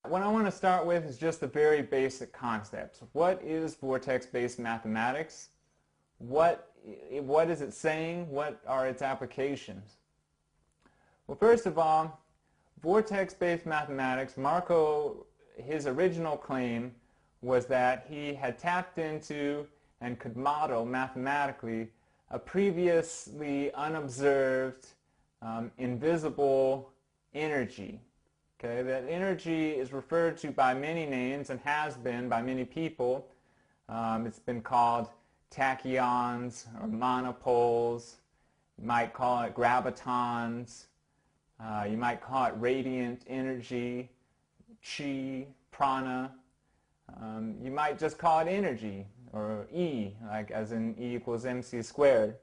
What I want to start with is just the very basic concepts. What is vortex-based mathematics? What is it saying? What are its applications? Well, first of all, vortex-based mathematics, his original claim was that he had tapped into and could model mathematically a previously unobserved, invisible energy. Okay, that energy is referred to by many names and has been by many people. It's been called tachyons or monopoles. You might call it gravitons. You might call it radiant energy, chi, prana. You might just call it energy, or E, like as in E equals mc squared.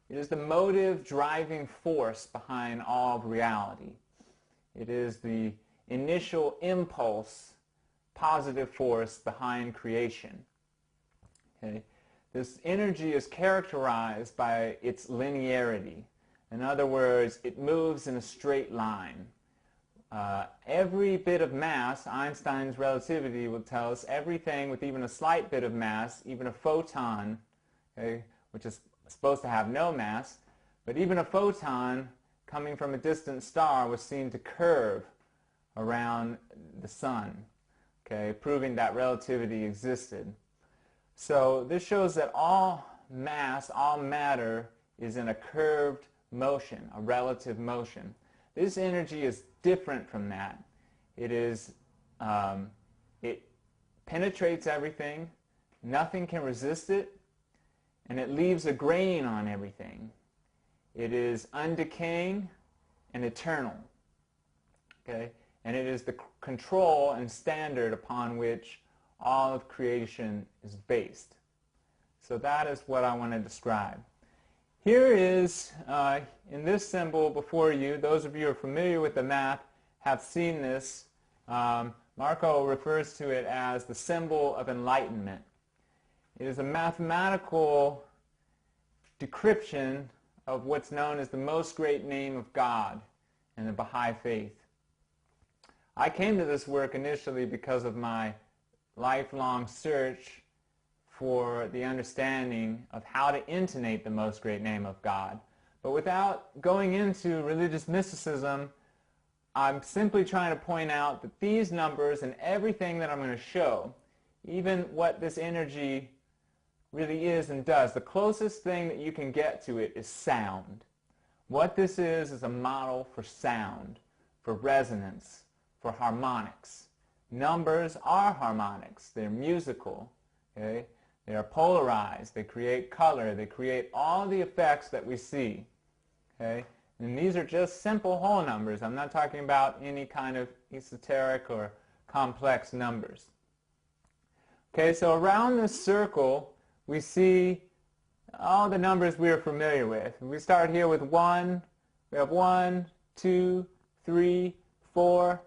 It is the motive driving force behind all of reality. It is the initial impulse, positive force behind creation. Okay? This energy is characterized by its linearity. In other words, it moves in a straight line. Every bit of mass, Einstein's relativity will tell us everything with even a slight bit of mass, even a photon, okay, which is supposed to have no mass, but even a photon coming from a distant star was seen to curve around the sun, okay, proving that relativity existed. So this shows that all mass, all matter is in a curved motion, a relative motion. This energy is different from that. It penetrates everything, nothing can resist it, and it leaves a grain on everything. It is undecaying and eternal. Okay? And it is the control and standard upon which all of creation is based. So that is what I want to describe. Here is, in this symbol before you, those of you who are familiar with the math have seen this. Marco refers to it as the symbol of enlightenment. It is a mathematical decryption of what's known as the most great name of God in the Baha'i faith. I came to this work initially because of my lifelong search for the understanding of how to intonate the most great name of God. But without going into religious mysticism, I'm simply trying to point out that these numbers and everything that I'm going to show, even what this energy really is and does, the closest thing that you can get to it is sound. What this is a model for sound, for resonance, for harmonics. Numbers are harmonics. They're musical. Okay? They are polarized. They create color. They create all the effects that we see. Okay? And these are just simple whole numbers. I'm not talking about any kind of esoteric or complex numbers. Okay, so around this circle, we see all the numbers we are familiar with. We start here with 1. We have 1, 2, 3, 4,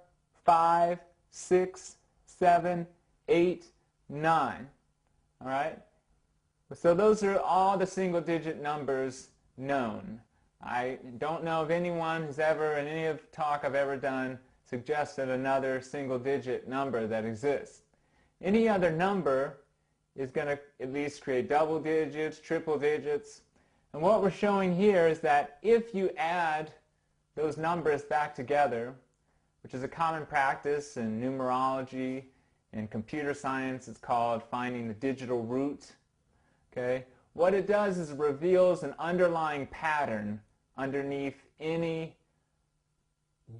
5, 6, 7, 8, 9. All right? So those are all the single-digit numbers known. I don't know of anyone who's ever, in any of the talk I've ever done, suggested another single-digit number that exists. Any other number is going to at least create double digits, triple digits. And what we're showing here is that if you add those numbers back together, which is a common practice in numerology and computer science, it's called finding the digital root. Okay? What it does is it reveals an underlying pattern underneath any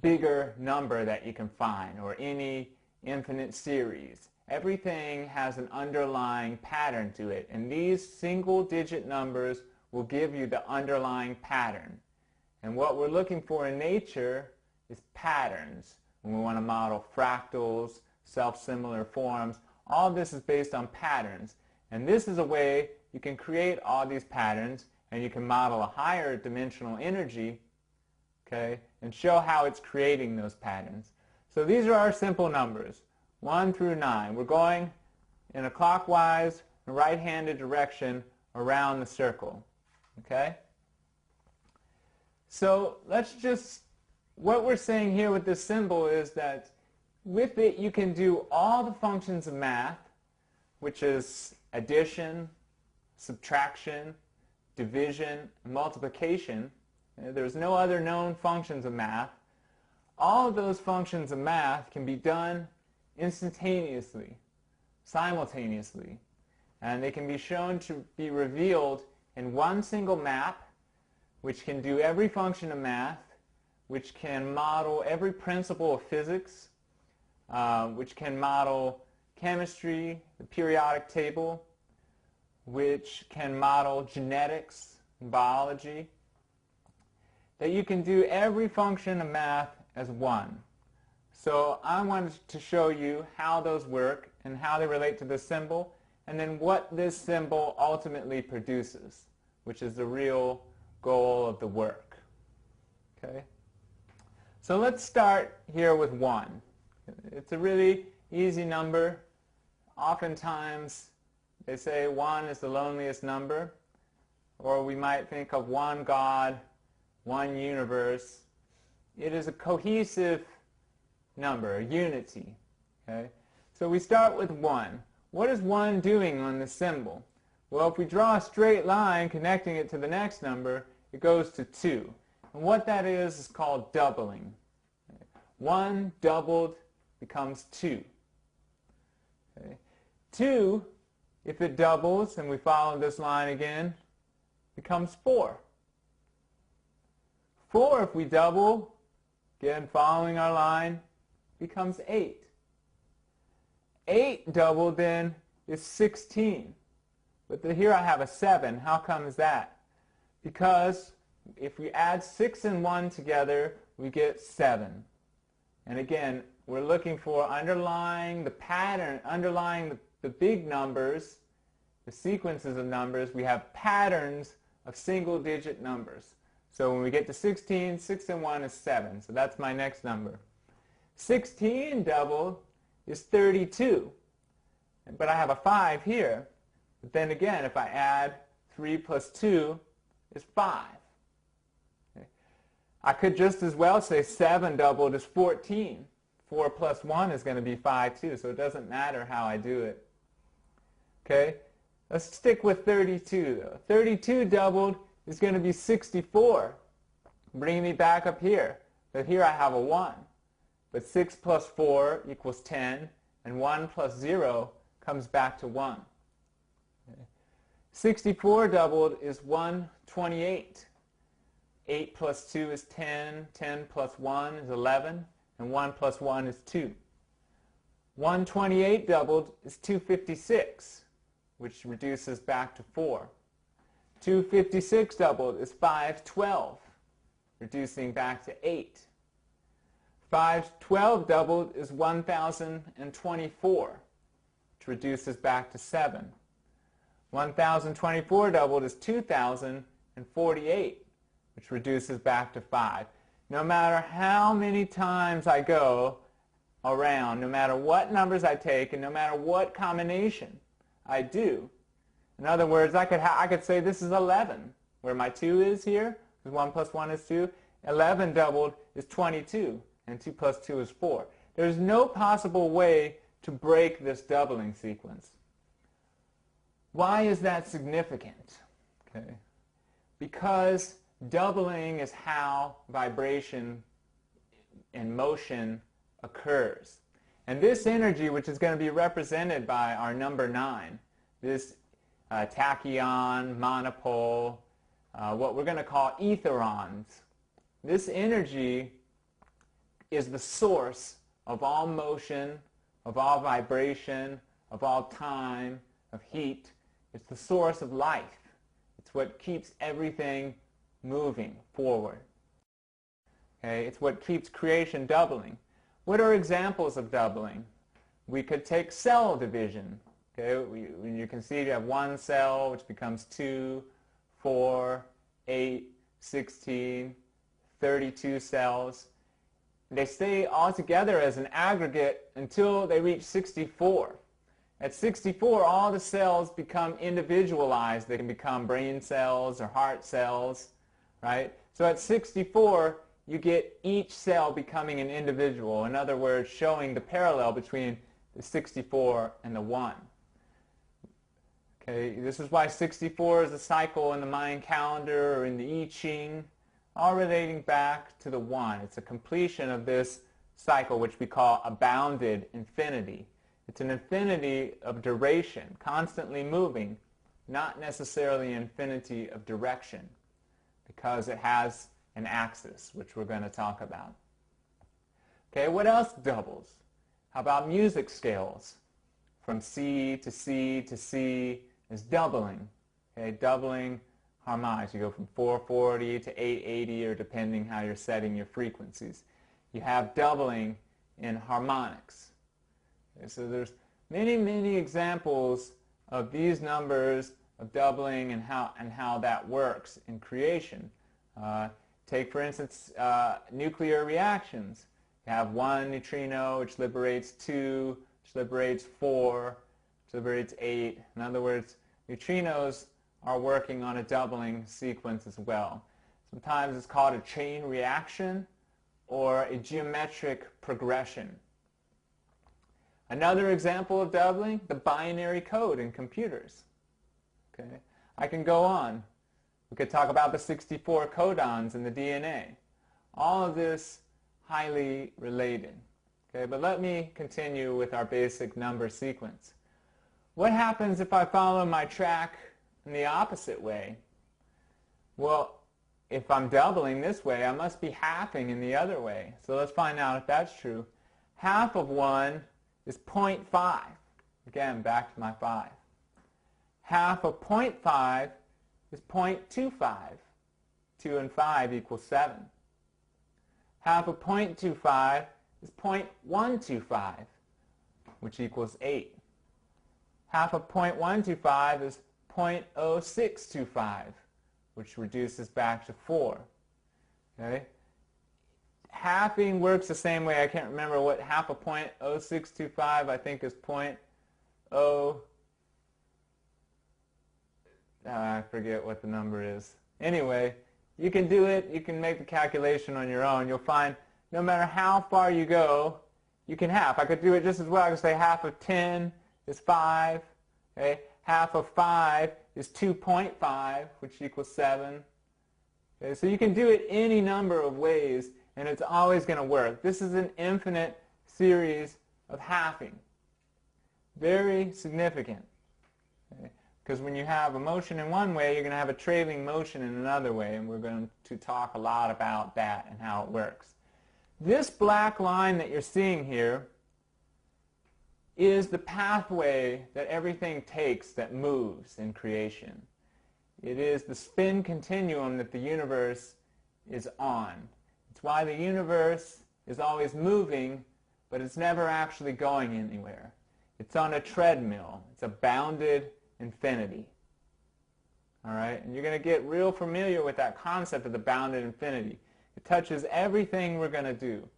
bigger number that you can find, or any infinite series. Everything has an underlying pattern to it, and these single-digit numbers will give you the underlying pattern. And what we're looking for in nature is patterns. When we want to model fractals, self-similar forms, all this is based on patterns. And this is a way you can create all these patterns, and you can model a higher dimensional energy, okay, and show how it's creating those patterns. So these are our simple numbers, 1 through 9. We're going in a clockwise, right-handed direction around the circle, okay? So let's just, what we're saying here with this symbol is that With it, you can do all the functions of math, which is addition, subtraction, division, multiplication. There's no other known functions of math. All of those functions of math can be done instantaneously, simultaneously, and they can be shown to be revealed in one single map, which can do every function of math, which can model every principle of physics, which can model chemistry, the periodic table, which can model genetics and biology, that you can do every function of math as one. So I wanted to show you how those work and how they relate to this symbol, and then what this symbol ultimately produces, which is the real goal of the work. Okay? So let's start here with 1. It's a really easy number. Oftentimes they say 1 is the loneliest number, or we might think of one God, one universe. It is a cohesive number, a unity. Okay? So we start with 1. What is 1 doing on the symbol? Well, if we draw a straight line connecting it to the next number, it goes to 2. And what that is called doubling. 1 doubled becomes 2. Okay? 2, if it doubles, and we follow this line again, becomes 4. 4, if we double, again following our line, becomes 8. 8 doubled then is 16. But here I have a 7. How come is that? Because if we add 6 and 1 together, we get 7. And again, we're looking for underlying the pattern, underlying the big numbers, the sequences of numbers. We have patterns of single-digit numbers. So when we get to 16, 6 and 1 is 7. So that's my next number. 16 doubled is 32. But I have a 5 here. But then again, if I add 3 plus 2 is 5. Okay. I could just as well say 7 doubled is 14. 4 plus 1 is going to be 5 too, so it doesn't matter how I do it. Okay? Let's stick with 32 though. 32 doubled is going to be 64. Bring me back up here. But here I have a 1. But 6 plus 4 equals 10, and 1 plus 0 comes back to 1. Okay. 64 doubled is 128. 8 plus 2 is 10. 10 plus 1 is 11. And 1 plus 1 is 2. 128 doubled is 256, which reduces back to 4. 256 doubled is 512, reducing back to 8. 512 doubled is 1024, which reduces back to 7. 1024 doubled is 2048, which reduces back to 5. No matter how many times I go around, no matter what numbers I take, and no matter what combination I do, in other words, I could say this is 11, where my 2 is here, because 1 plus 1 is 2. 11 doubled is 22, and 2 plus 2 is 4. There's no possible way to break this doubling sequence. Why is that significant? Okay. Because doubling is how vibration and motion occurs. And this energy, which is going to be represented by our number 9, this tachyon, monopole, what we're going to call etherons, this energy is the source of all motion, of all vibration, of all time, of heat. It's the source of life. It's what keeps everything moving forward. Okay? It's what keeps creation doubling. What are examples of doubling? We could take cell division. Okay? You can see you have one cell, which becomes 2, 4, 8, 16, 32 cells. They stay all together as an aggregate until they reach 64. At 64, all the cells become individualized. They can become brain cells or heart cells, right? So at 64, you get each cell becoming an individual. In other words, showing the parallel between the 64 and the 1. Okay, this is why 64 is a cycle in the Mayan calendar or in the I Ching, all relating back to the 1. It's a completion of this cycle, which we call a bounded infinity. It's an infinity of duration, constantly moving, not necessarily an infinity of direction, because it has an axis, which we're going to talk about. Okay, what else doubles? How about music scales? From C to C to C is doubling. Okay, doubling harmonics. You go from 440 to 880, or depending how you're setting your frequencies. You have doubling in harmonics. Okay, so there's many, many examples of these numbers of doubling and how that works in creation. Take, for instance, nuclear reactions. You have one neutrino which liberates 2, which liberates 4, which liberates 8. In other words, neutrinos are working on a doubling sequence as well. Sometimes it's called a chain reaction or a geometric progression. Another example of doubling, the binary code in computers. Okay, I can go on. We could talk about the 64 codons in the DNA. All of this highly related. Okay, but let me continue with our basic number sequence. What happens if I follow my track in the opposite way? Well, if I'm doubling this way, I must be halving in the other way. So let's find out if that's true. Half of 1 is 0.5. Again, back to my 5. Half of 0.5 is 0.25. 2 and 5 equals 7. Half of 0.25 is 0.125, which equals 8. Half of 0.125 is 0.0625, which reduces back to 4. Okay? Halving works the same way. I can't remember what half of 0.0625 I think is I forget what the number is. Anyway, you can do it. You can make the calculation on your own. You'll find no matter how far you go, you can half. I could do it just as well. I could say half of 10 is 5. Okay? Half of 5 is 2.5, which equals 7. Okay? So you can do it any number of ways, and it's always going to work. This is an infinite series of halving. Very significant. Okay? Because when you have a motion in one way, you're going to have a trailing motion in another way, and we're going to talk a lot about that and how it works. This black line that you're seeing here is the pathway that everything takes that moves in creation. It is the spin continuum that the universe is on. It's why the universe is always moving, but it's never actually going anywhere. It's on a treadmill. It's a bounded infinity. All right? And you're going to get real familiar with that concept of the bounded infinity. It touches everything we're going to do.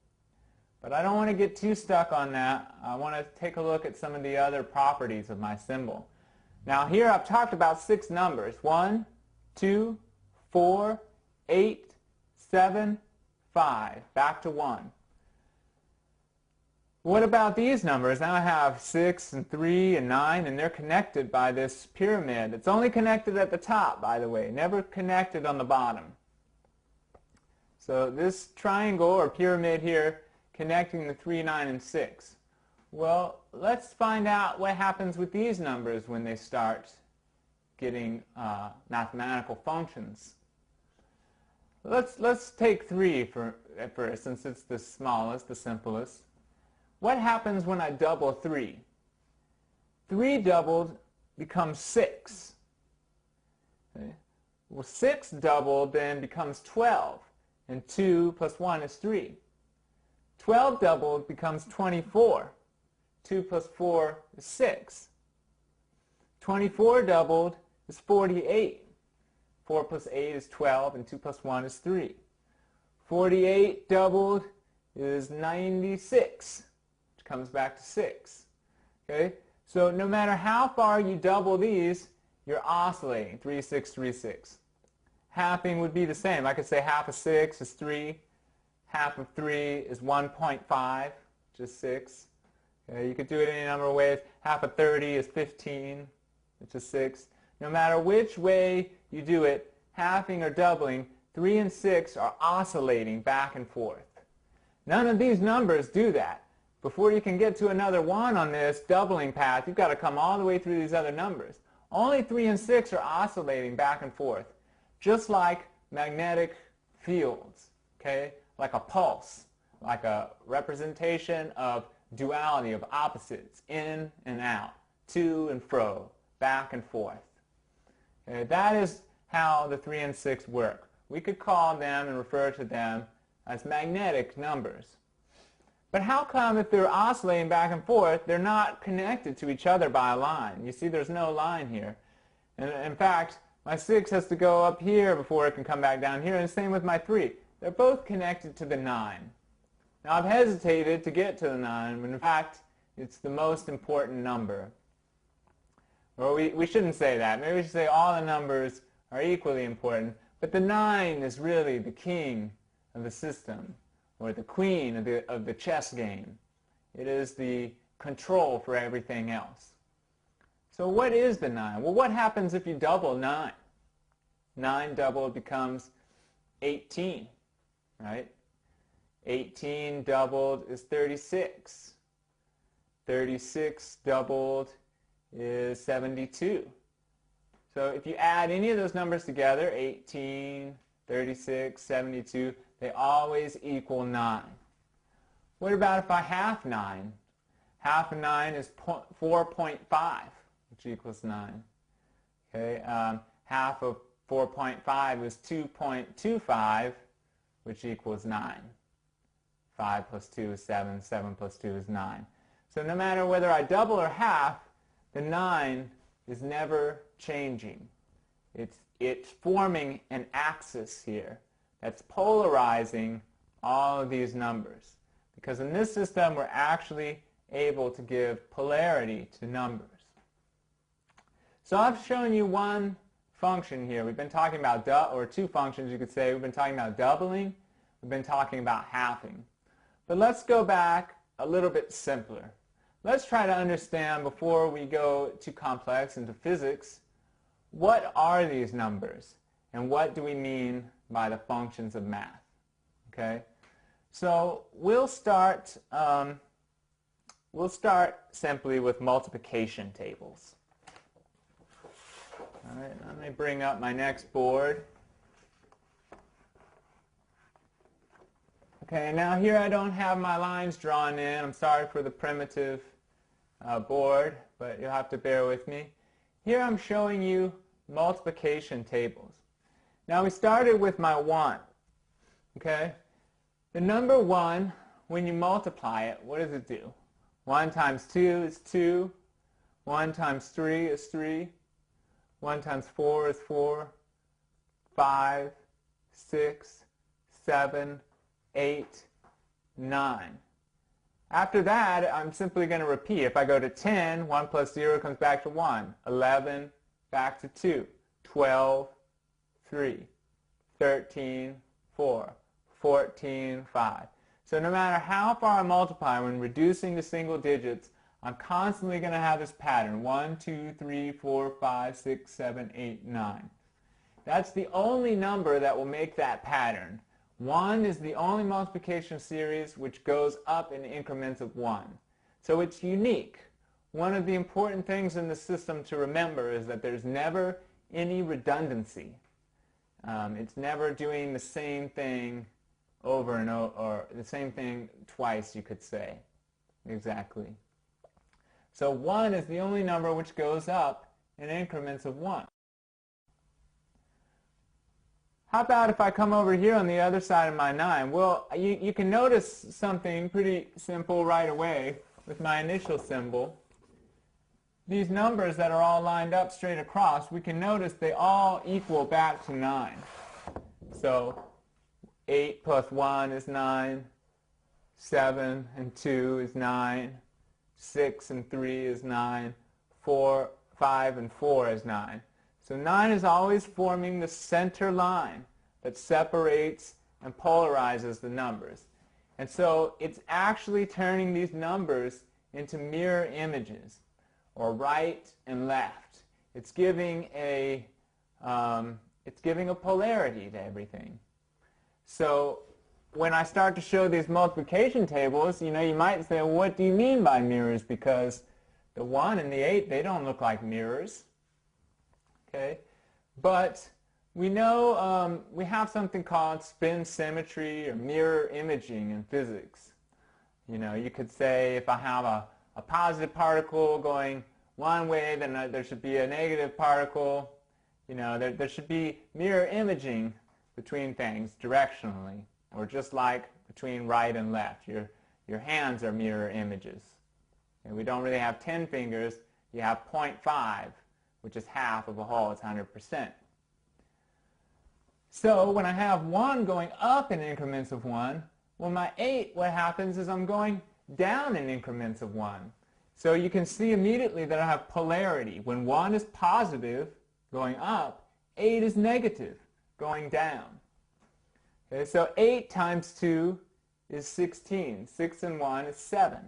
But I don't want to get too stuck on that. I want to take a look at some of the other properties of my symbol. Now here I've talked about 6 numbers. 1, 2, 4, 8, 7, 5. Back to 1. What about these numbers? Now I have 6 and 3 and 9, and they're connected by this pyramid. It's only connected at the top, by the way, never connected on the bottom. So this triangle or pyramid here connecting the 3, 9, and 6. Well, let's find out what happens with these numbers when they start getting mathematical functions. Let's take 3 at first, since it's the smallest, the simplest. What happens when I double 3? 3 doubled becomes 6. Okay. Well, 6 doubled then becomes 12, and 2 plus 1 is 3. 12 doubled becomes 24. 2 plus 4 is 6. 24 doubled is 48. 4 plus 8 is 12, and 2 plus 1 is 3. 48 doubled is 96. Comes back to 6. Okay? So no matter how far you double these, you're oscillating. 3, 6, 3, 6. Halving would be the same. I could say half of 6 is 3. half of 3 is 1.5, just 6. Okay, you could do it any number of ways. Half of 30 is 15, which is 6. No matter which way you do it, halving or doubling, 3 and 6 are oscillating back and forth. None of these numbers do that. Before you can get to another 1 on this doubling path, you've got to come all the way through these other numbers. Only 3 and 6 are oscillating back and forth, just like magnetic fields, okay? Like a pulse, like a representation of duality, of opposites, in and out, to and fro, back and forth. Okay? That is how the 3 and 6 work. We could call them and refer to them as magnetic numbers. But how come if they're oscillating back and forth, they're not connected to each other by a line? You see there's no line here. And in fact, my 6 has to go up here before it can come back down here, and the same with my 3. They're both connected to the 9. Now I've hesitated to get to the 9, but in fact it's the most important number. Or we shouldn't say that. Maybe we should say all the numbers are equally important, but the 9 is really the king of the system, or the queen of the chess game. It is the control for everything else. So what is the 9? Well, what happens if you double 9? 9 doubled becomes 18, right? 18 doubled is 36. 36 doubled is 72. So if you add any of those numbers together, 18, 36, 72, they always equal 9. What about if I half 9? Half of 9 is 4.5, which equals 9. Okay, half of 4.5 is 2.25, which equals 9. 5 plus 2 is 7, 7 plus 2 is 9. So no matter whether I double or half, the 9 is never changing. It's forming an axis here that's polarizing all of these numbers. Because in this system, we're actually able to give polarity to numbers. So I've shown you one function here. We've been talking about, or two functions you could say. We've been talking about doubling. We've been talking about halving. But let's go back a little bit simpler. Let's try to understand, before we go too complex into physics, what are these numbers and what do we mean by the functions of math? Okay? So we'll start simply with multiplication tables. All right, let me bring up my next board. Okay, now here I don't have my lines drawn in. I'm sorry for the primitive board, but you'll have to bear with me. Here I'm showing you multiplication tables. Now we started with my 1. Okay? The number 1, when you multiply it, what does it do? 1 times 2 is 2. 1 times 3 is 3. 1 times 4 is 4. 5, 6, 7, 8, 9. After that, I'm simply going to repeat. If I go to 10, 1 plus 0 comes back to 1. 11, back to 2. 12, 3. 13, 4. 14, 5. So no matter how far I multiply, when reducing to single digits, I'm constantly going to have this pattern. 1, 2, 3, 4, 5, 6, 7, 8, 9. That's the only number that will make that pattern. 1 is the only multiplication series which goes up in increments of 1. So it's unique. One of the important things in the system to remember is that there's never any redundancy. It's never doing the same thing over and over, or the same thing twice, you could say. Exactly. So 1 is the only number which goes up in increments of 1. How about if I come over here on the other side of my 9? Well, you can notice something pretty simple right away with my initial symbol. These numbers that are all lined up straight across, we can notice they all equal back to 9. So 8 plus 1 is 9. 7 and 2 is 9. 6 and 3 is 9. 4, 5 and 4 is 9. So 9 is always forming the center line that separates and polarizes the numbers. And so it's actually turning these numbers into mirror images, or right and left. It's giving a polarity to everything. So when I start to show these multiplication tables, you might say, well, what do you mean by mirrors? Because the 1 and the 8, they don't look like mirrors. Okay? But we know we have something called spin symmetry or mirror imaging in physics. You could say if I have a positive particle going one way, then there should be a negative particle. There should be mirror imaging between things directionally, or just like between right and left. Your hands are mirror images. And we don't really have 10 fingers. You have 0.5, which is half of a whole. It's 100%. So when I have 1 going up in increments of 1, well, my 8, what happens is I'm going down in increments of 1. So you can see immediately that I have polarity. When 1 is positive, going up, 8 is negative, going down. Okay, so 8 times 2 is 16. 6 and 1 is 7.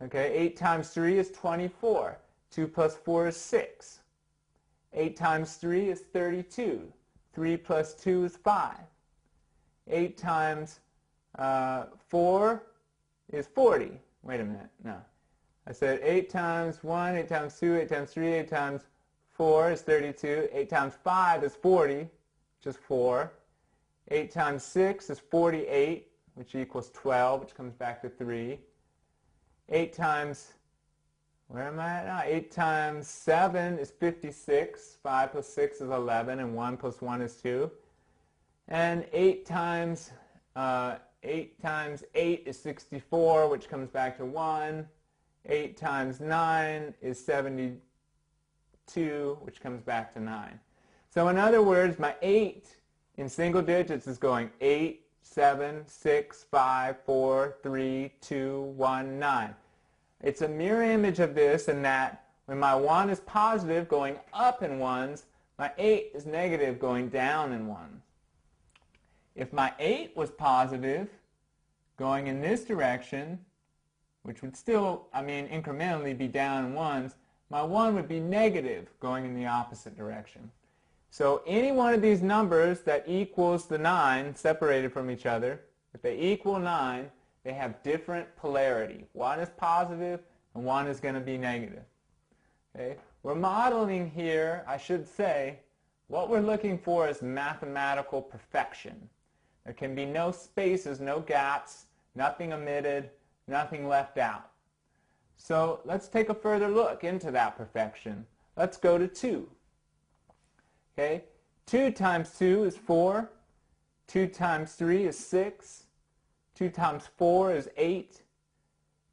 Okay, 8 times 3 is 24. 2 plus 4 is 6. 8 times 3 is 32. 3 plus 2 is 5. 8 times 4 is 40. Wait a minute. No. I said 8 times 1, 8 times 2, 8 times 3, 8 times 4 is 32. 8 times 5 is 40, which is 4. 8 times 6 is 48, which equals 12, which comes back to 3. 8 times, where am I at now? 8 times 7 is 56. 5 plus 6 is 11, and 1 plus 1 is 2. And 8 times 8 is 64, which comes back to 1. 8 times 9 is 72, which comes back to 9. So in other words, my 8 in single digits is going 8, 7, 6, 5, 4, 3, 2, 1, 9. It's a mirror image of this in that when my 1 is positive going up in ones, my 8 is negative going down in ones. If my 8 was positive going in this direction, which would still, incrementally be down in ones, my 1 would be negative going in the opposite direction. So any one of these numbers that equals the 9 separated from each other, if they equal 9, they have different polarity. 1 is positive and 1 is going to be negative. Okay? We're modeling here, I should say, what we're looking for is mathematical perfection. There can be no spaces, no gaps, nothing omitted, nothing left out. So let's take a further look into that perfection. Let's go to 2. Okay? 2 times 2 is 4. 2 times 3 is 6. 2 times 4 is 8.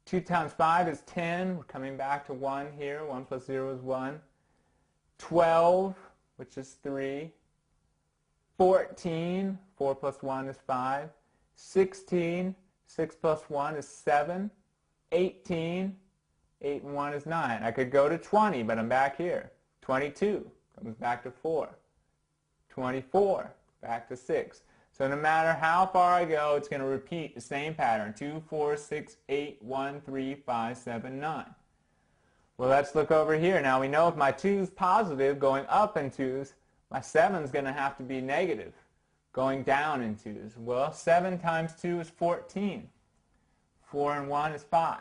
2 times 5 is 10. We're coming back to 1 here. 1 plus 0 is 1. 12, which is 3. 14, 4 plus 1 is 5. 16, 6 plus 1 is 7. 18, 8 and 1 is 9. I could go to 20, but I'm back here. 22 comes back to 4. 24, back to 6. So no matter how far I go, it's going to repeat the same pattern. 2, 4, 6, 8, 1, 3, 5, 7, 9. Well, let's look over here. Now we know if my 2 is positive going up in 2's, my 7 is going to have to be negative going down in 2's. Well, 7 times 2 is 14. 4 and 1 is 5.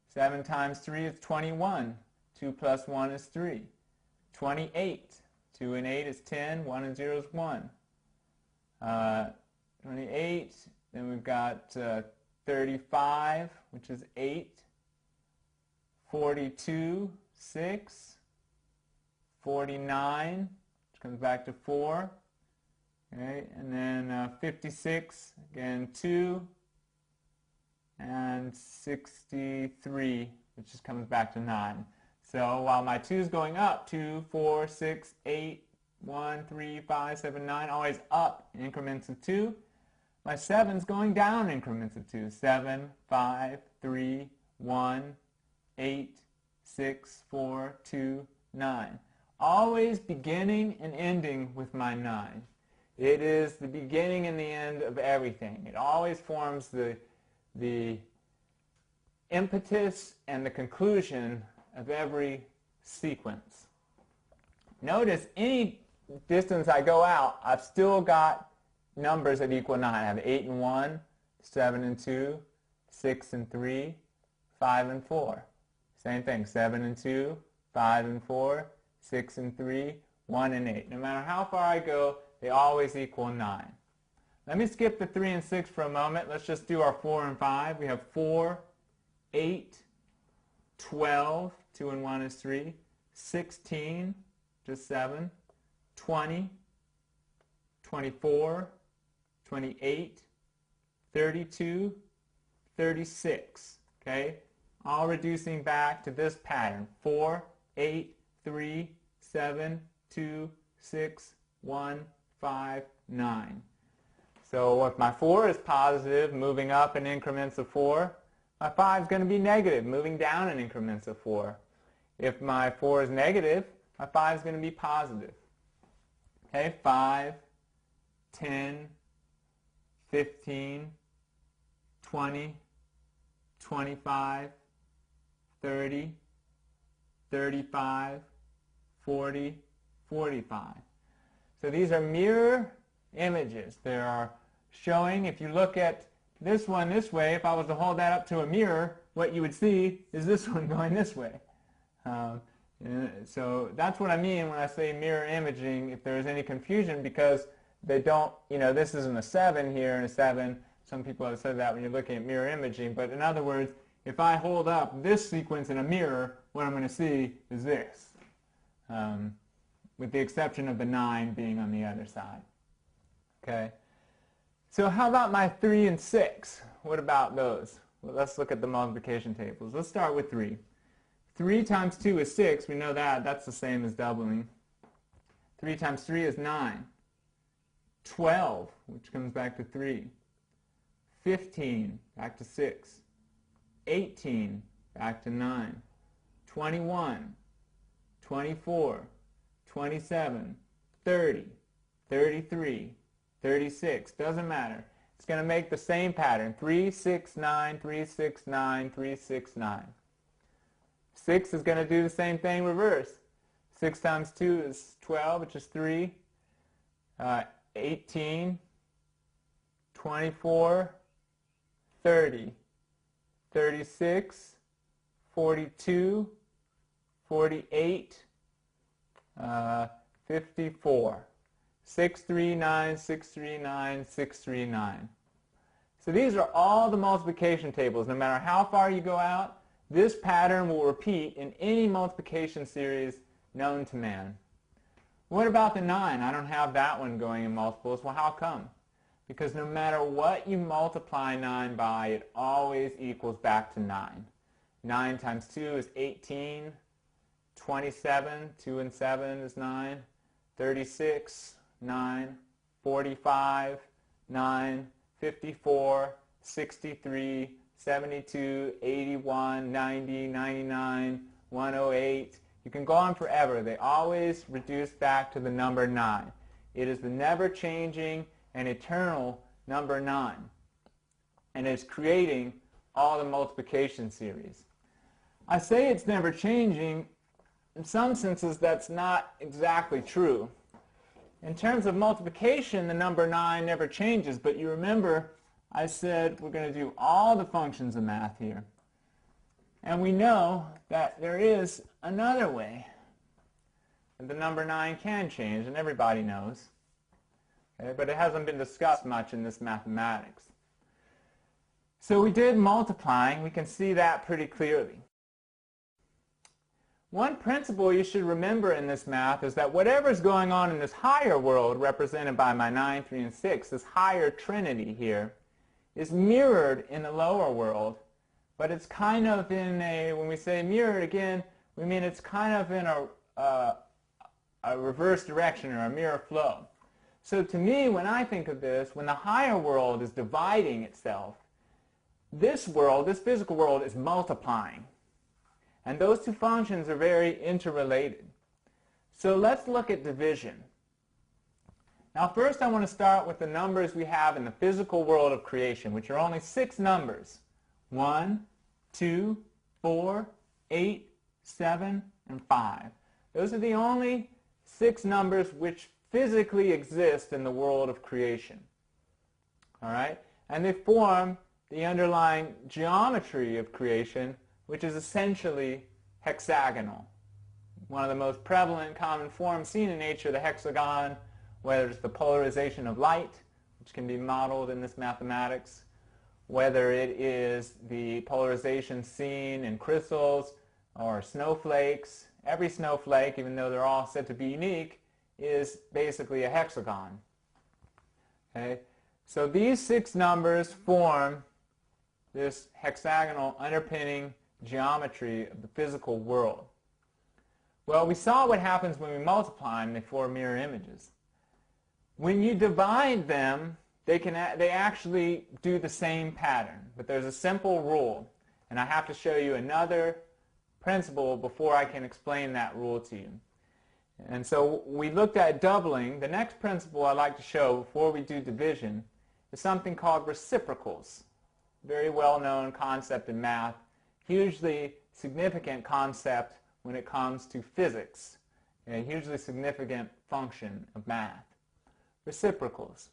7 times 3 is 21. 2 plus 1 is 3. 28. 2 and 8 is 10. 1 and 0 is 1. 28. Then we've got 35, which is 8. 42, 6. 49, which comes back to 4. Okay, and then 56, again 2. And 63, which just comes back to 9. So while my 2 is going up, 2, 4, 6, 8, 1, 3, 5, 7, 9, always up in increments of 2, my 7 is going down in increments of 2. 7, 5, 3, 1, 8, 6, 4, 2, 9. Always beginning and ending with my 9. It is the beginning and the end of everything. It always forms the impetus and the conclusion of every sequence. Notice any distance I go out, I've still got numbers that equal 9. I have 8 and 1, 7 and 2, 6 and 3, 5 and 4. Same thing, 7 and 2, 5 and 4, 6 and 3, 1 and 8. No matter how far I go, they always equal 9. Let me skip the 3 and 6 for a moment. Let's just do our 4 and 5. We have 4, 8, 12, 2 and 1 is 3, 16, just 7, 20, 24, 28, 32, 36. Okay? All reducing back to this pattern. 4, 8, 3, 7, 2, 6, 1, 5, 9. So if my 4 is positive, moving up in increments of 4, my 5 is going to be negative, moving down in increments of 4. If my 4 is negative, my 5 is going to be positive. Okay, 5, 10, 15, 20, 25, 30, 35, 40, 45. So these are mirror images. They are showing, if you look at this one this way, if I was to hold that up to a mirror, what you would see is this one going this way. So that's what I mean when I say mirror imaging, if there's any confusion, because they don't, this isn't a 7 here and a 7. Some people have said that when you're looking at mirror imaging. But in other words, if I hold up this sequence in a mirror, what I'm going to see is this, with the exception of the 9 being on the other side. Okay. So how about my 3 and 6? What about those? Well, let's look at the multiplication tables. Let's start with 3. 3 times 2 is 6. We know that. That's the same as doubling. 3 times 3 is 9. 12, which comes back to 3. 15, back to 6. 18, back to 9. 21, 24, 27, 30, 33, 36. Doesn't matter. It's going to make the same pattern. 3, 6, 9, 3, 6, 9, 3, 6, 9. 6 is going to do the same thing reverse. 6 times 2 is 12, which is 3. 18, 24, 30, 36, 42, 48, 54. 639, 639, 639. So these are all the multiplication tables. No matter how far you go out, this pattern will repeat in any multiplication series known to man. What about the 9? I don't have that one going in multiples. Well, how come? Because no matter what you multiply 9 by, it always equals back to 9. 9 times 2 is 18. 27, 2 and 7 is 9. 36, 9. 45, 9. 54, 63, 72, 81, 90, 99, 108. You can go on forever. They always reduce back to the number 9. It is the never-changing and eternal number 9. And it's creating all the multiplication series. I say it's never-changing. In some senses, that's not exactly true. In terms of multiplication, the number 9 never changes. But you remember, I said we're going to do all the functions of math here. And we know that there is another way that the number 9 can change, and everybody knows. Okay, but it hasn't been discussed much in this mathematics. So we did multiplying. We can see that pretty clearly. One principle you should remember in this math is that whatever's going on in this higher world, represented by my 9, 3, and 6, this higher trinity here, is mirrored in the lower world. But it's kind of in a, when we say mirrored again, we mean it's kind of in a reverse direction, or a mirror flow. So to me, when I think of this, when the higher world is dividing itself, this world, this physical world, is multiplying. And those two functions are very interrelated. So let's look at division. Now first I want to start with the numbers we have in the physical world of creation, which are only 6 numbers. 1, 2, 4, 8, 7, and 5. Those are the only 6 numbers which physically exist in the world of creation. All right? And they form the underlying geometry of creation, which is essentially hexagonal. One of the most prevalent common forms seen in nature, the hexagon, whether it's the polarization of light, which can be modeled in this mathematics, whether it is the polarization seen in crystals or snowflakes. Every snowflake, even though they're all said to be unique, is basically a hexagon. Okay? So these 6 numbers form this hexagonal underpinning geometry of the physical world. Well, we saw what happens when we multiply them. They form mirror images. When you divide them, they actually do the same pattern. But there's a simple rule, and I have to show you another principle before I can explain that rule to you. And so we looked at doubling. The next principle I'd like to show before we do division is something called reciprocals. Very well-known concept in math, hugely significant concept when it comes to physics, a hugely significant function of math. Reciprocals.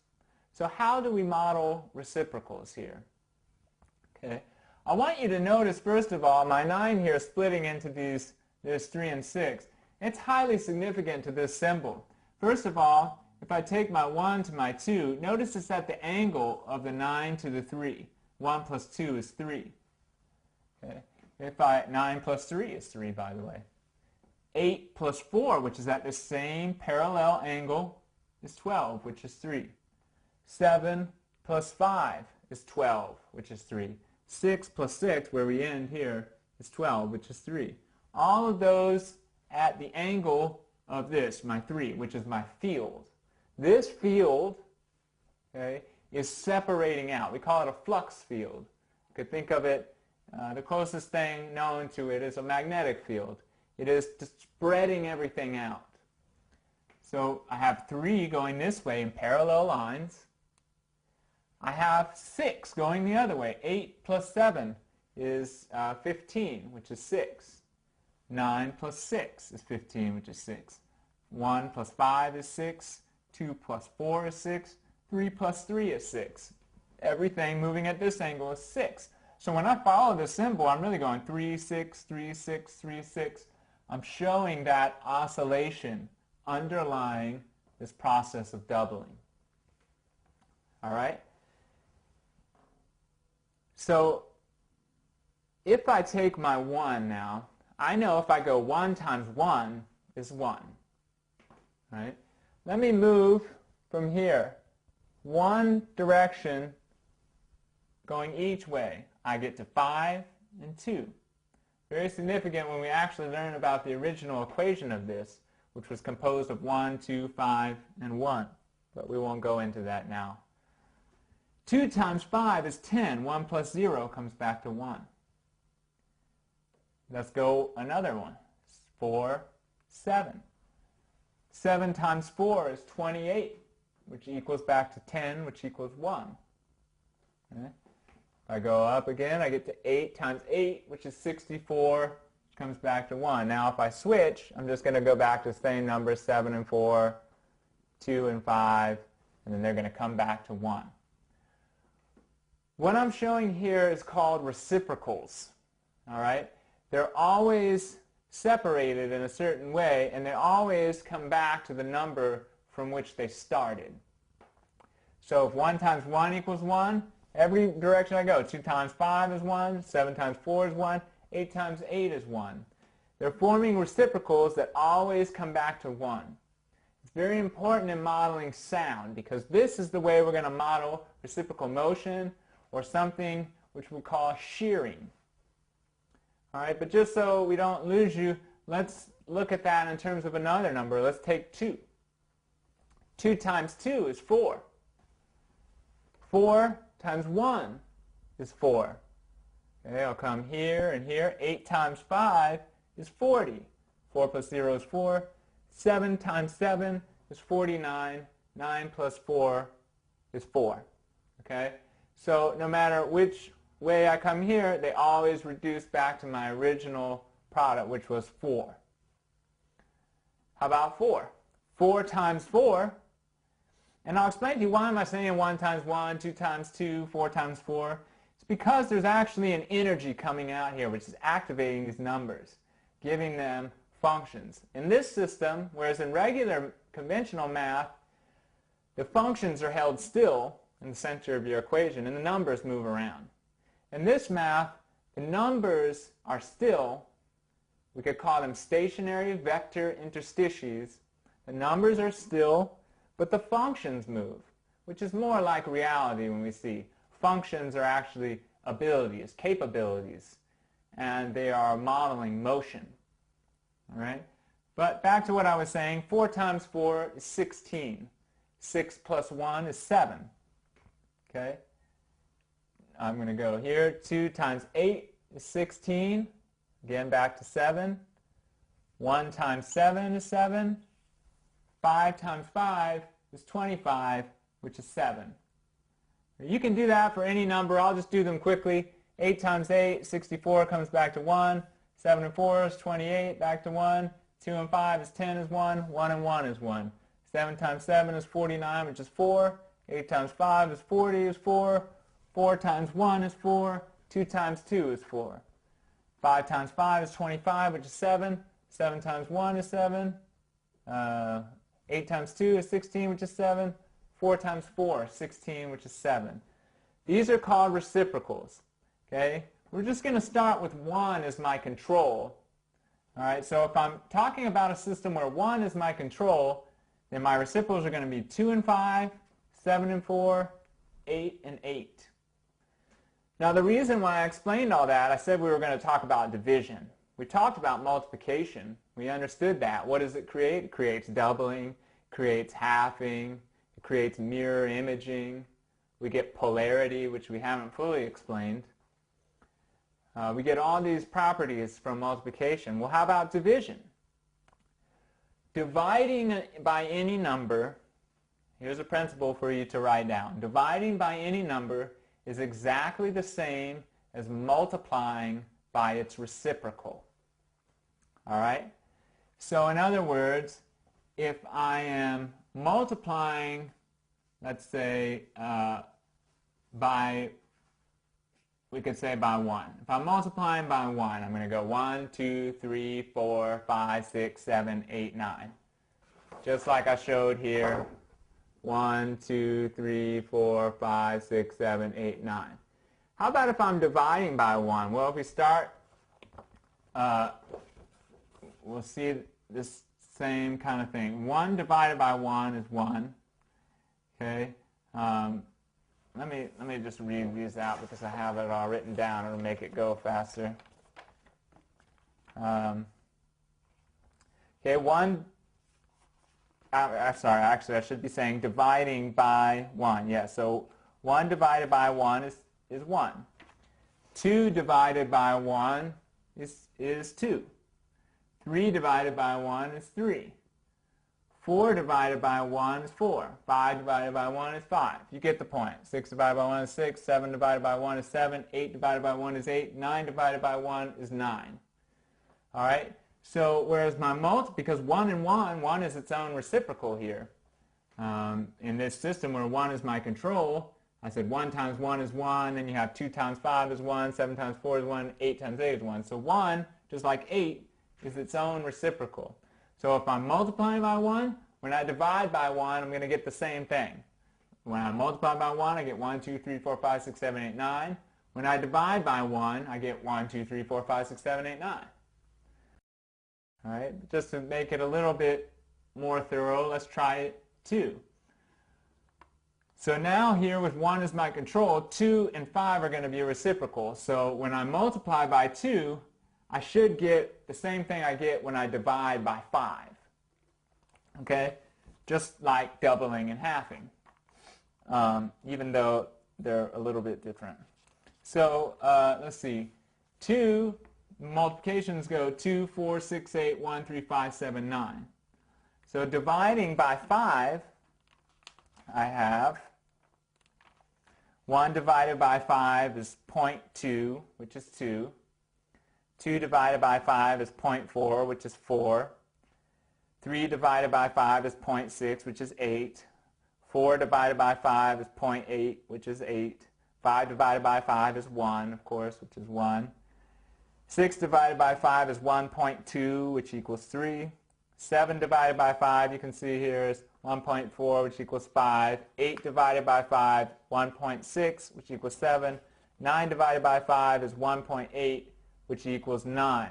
So how do we model reciprocals here? Okay. I want you to notice, first of all, my 9 here splitting into there's 3 and 6. It's highly significant to this symbol. First of all, if I take my 1 to my 2, notice it's at the angle of the 9 to the 3. 1 plus 2 is 3. Okay. 9 plus 3 is 3, by the way. 8 plus 4, which is at the same parallel angle, is 12, which is 3. 7 plus 5 is 12, which is 3. 6 plus 6, where we end here, is 12, which is 3. All of those at the angle of this, my 3, which is my field. This field, okay, is separating out. We call it a flux field. You could think of it, the closest thing known to it is a magnetic field. It is spreading everything out. So I have 3 going this way in parallel lines. I have 6 going the other way. 8 plus 7 is 15, which is 6. 9 plus 6 is 15, which is 6. 1 plus 5 is 6. 2 plus 4 is 6. 3 plus 3 is 6. Everything moving at this angle is 6. So when I follow this symbol, I'm really going 3, 6, 3, 6, 3, 6. I'm showing that oscillation underlying this process of doubling. All right? So if I take my 1 now, I know if I go 1 times 1 is 1. Right? Let me move from here. One direction going each way. I get to 5 and 2. Very significant when we actually learn about the original equation of this, which was composed of 1, 2, 5, and 1. But we won't go into that now. 2 times 5 is 10. 1 plus 0 comes back to 1. Let's go another one. 4, 7. 7 times 4 is 28, which equals back to 10, which equals 1. Okay. If I go up again, I get to 8 times 8, which is 64, which comes back to 1. Now if I switch, I'm just going to go back to the same numbers, 7 and 4, 2 and 5, and then they're going to come back to 1. What I'm showing here is called reciprocals. All right? They're always separated in a certain way, and they always come back to the number from which they started. So if 1 times 1 equals 1, every direction I go, 2 times 5 is 1, 7 times 4 is 1, 8 times 8 is 1. They're forming reciprocals that always come back to 1. It's very important in modeling sound, because this is the way we're going to model reciprocal motion, or something which we'll call shearing. All right, but just so we don't lose you, let's look at that in terms of another number. Let's take 2. 2 times 2 is 4. 4 times 1 is 4. Okay, I'll come here and here. 8 times 5 is 40. 4 plus 0 is 4. 7 times 7 is 49. 9 plus 4 is 4. Okay? So no matter which way I come here, they always reduce back to my original product, which was 4. How about 4? 4 times 4, and I'll explain to you why am I saying 1 times 1, 2 times 2, 4 times 4. It's because there's actually an energy coming out here which is activating these numbers, giving them functions. In this system, whereas in regular conventional math, the functions are held still in the center of your equation and the numbers move around. In this math, the numbers are still. We could call them stationary vector interstices. The numbers are still, but the functions move, which is more like reality when we see functions are actually abilities, capabilities, and they are modeling motion. All right? But back to what I was saying, 4 times 4 is 16. 6 plus 1 is 7. Okay? I'm going to go here. 2 times 8 is 16. Again, back to 7. 1 times 7 is 7. 5 times 5 is 25, which is 7. You can do that for any number. I'll just do them quickly. 8 times 8, 64 comes back to 1. 7 and 4 is 28, back to 1. 2 and 5 is 10 is 1. 1 and 1 is 1. 7 times 7 is 49, which is 4. 8 times 5 is 40, is 4. 4 times 1 is 4. 2 times 2 is 4. 5 times 5 is 25, which is 7. 7 times 1 is 7. 8 times 2 is 16, which is 7. 4 times 4 is 16, which is 7. These are called reciprocals. Okay? We're just going to start with 1 as my control. All right? So if I'm talking about a system where 1 is my control, then my reciprocals are going to be 2 and 5, 7 and 4, 8 and 8. Now the reason why I explained all that, I said we were going to talk about division. We talked about multiplication. We understood that. What does it create? It creates doubling, creates halving, it creates mirror imaging. We get polarity, which we haven't fully explained. We get all these properties from multiplication. Well, how about division? Dividing by any number, here's a principle for you to write down. Dividing by any number is exactly the same as multiplying by its reciprocal. All right? So in other words, if I am multiplying, let's say, we could say by 1. If I'm multiplying by 1, I'm going to go 1, 2, 3, 4, 5, 6, 7, 8, 9. Just like I showed here. 1, 2, 3, 4, 5, 6, 7, 8, 9. How about if I'm dividing by 1? Well, if we start, we'll see this same kind of thing. 1 divided by 1 is 1. Okay. Let me just read these out because I have it all written down. It'll make it go faster. Okay, 1. Sorry, actually I should be saying dividing by 1. Yeah, so 1 divided by 1 is 1. 2 divided by 1 is 2. 3 divided by 1 is 3. 4 divided by 1 is 4. 5 divided by 1 is 5. You get the point. 6 divided by 1 is 6. 7 divided by 1 is 7. 8 divided by 1 is 8. 9 divided by 1 is 9. All right? So whereas my because 1 and 1 is its own reciprocal here. In this system where 1 is my control, I said 1 times 1 is 1, then you have 2 times 5 is 1, 7 times 4 is 1, 8 times 8 is 1. So 1, just like 8, is its own reciprocal. So if I'm multiplying by 1, when I divide by 1, I'm going to get the same thing. When I multiply by 1, I get 1, 2, 3, 4, 5, 6, 7, 8, 9. When I divide by 1, I get 1, 2, 3, 4, 5, 6, 7, 8, 9. All right, just to make it a little bit more thorough, let's try it 2. So now here with 1 as my control, 2 and 5 are going to be reciprocal. So when I multiply by 2, I should get the same thing I get when I divide by 5. Okay? Just like doubling and halving, even though they're a little bit different. So let's see. 2 multiplications go 2, 4, 6, 8, 1, 3, 5, 7, 9. So dividing by 5 I have 1 divided by 5 is 0.2, which is 2. 2 divided by 5 is 0.4, which is 4. 3 divided by 5 is 0.6, which is 8. 4 divided by 5 is 0.8, which is 8. 5 divided by 5 is 1, of course, which is 1. 6 divided by 5 is 1.2, which equals 3. 7 divided by 5, you can see here, is 1.4, which equals 5. 8 divided by 5, 1.6, which equals 7. 9 divided by 5 is 1.8, which equals 9.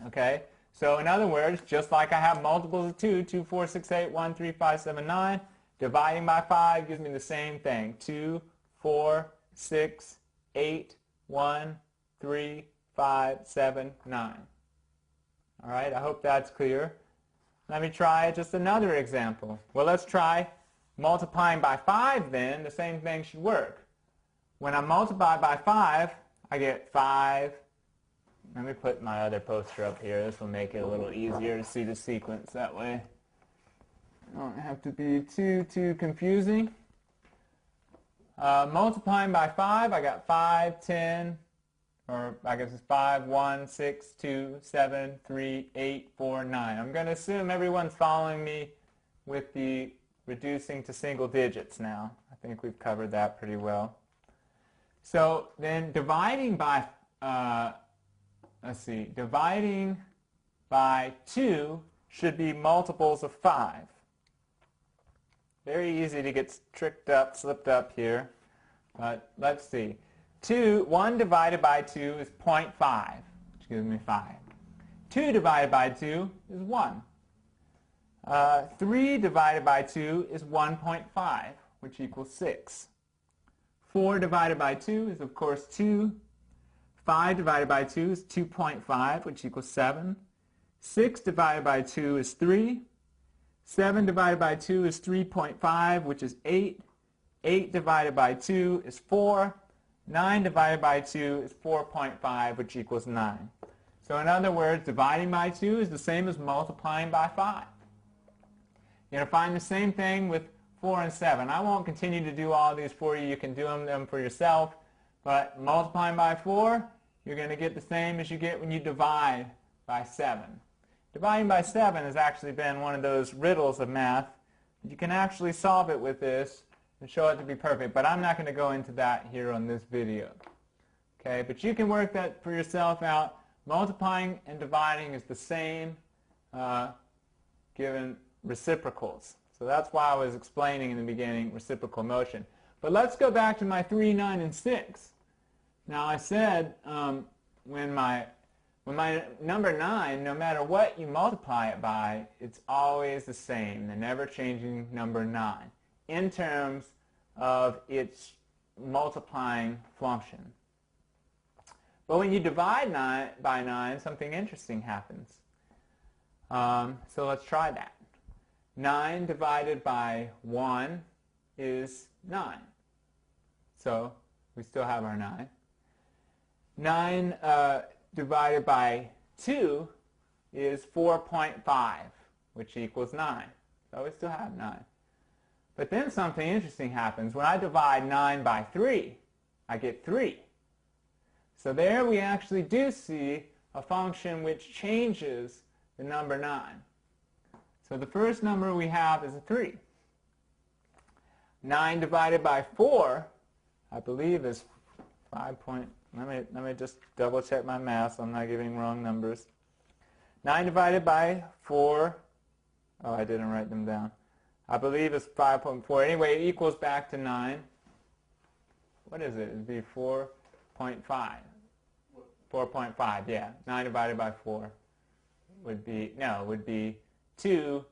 Okay? So in other words, just like I have multiples of 2, 2, 4, 6, 8, 1, 3, 5, 7, 9, dividing by 5 gives me the same thing. 2, 4, 6, 8, 1, 3, 5, 7, 9. All right, I hope that's clear. Let me try just another example. Well, let's try multiplying by 5 then. The same thing should work. When I multiply by 5, I get 5. Let me put my other poster up here. This will make it a little easier to see the sequence that way. I don't have to be too confusing. Multiplying by 5, I got 5, 10, or I guess it's 5, 1, 6, 2, 7, 3, 8, 4, 9. I'm going to assume everyone's following me with the reducing to single digits now. I think we've covered that pretty well. So then dividing by, dividing by 2 should be multiples of 5. Very easy to get tricked up, slipped up here. But let's see. 1 divided by 2 is 0.5, which gives me 5. 2 divided by 2 is 1. 3 divided by 2 is 1.5, which equals 6. 4 divided by 2 is, of course, 2. 5 divided by 2 is 2.5, which equals 7. 6 divided by 2 is 3. 7 divided by 2 is 3.5, which is 8. 8 divided by 2 is 4. 9 divided by 2 is 4.5, which equals 9. So in other words, dividing by 2 is the same as multiplying by 5. You're going to find the same thing with 4 and 7. I won't continue to do all these for you. You can do them for yourself. But multiplying by 4, you're going to get the same as you get when you divide by 7. Dividing by 7 has actually been one of those riddles of math. You can actually solve it with this and show it to be perfect, but I'm not going to go into that here on this video. Okay, but you can work that for yourself out. Multiplying and dividing is the same given reciprocals. So that's why I was explaining in the beginning reciprocal motion. But let's go back to my 3, 9, and 6. Now I said when my number 9, no matter what you multiply it by, it's always the same, the never-changing number 9, in terms of its multiplying function. But when you divide by 9, something interesting happens. So let's try that. 9 divided by 1 is 9. So we still have our 9. 9 divided by 2 is 4.5, which equals 9. So we still have 9. But then something interesting happens. When I divide 9 by 3, I get 3. So there we actually do see a function which changes the number 9. So the first number we have is a 3. 9 divided by 4, I believe, is 5. Let me just double check my math so I'm not giving wrong numbers. 9 divided by 4, oh, I didn't write them down. I believe it's 5.4. Anyway, it equals back to 9. What is it? It would be 4.5. 4.5, yeah. 9 divided by 4 would be, no, it would be 2.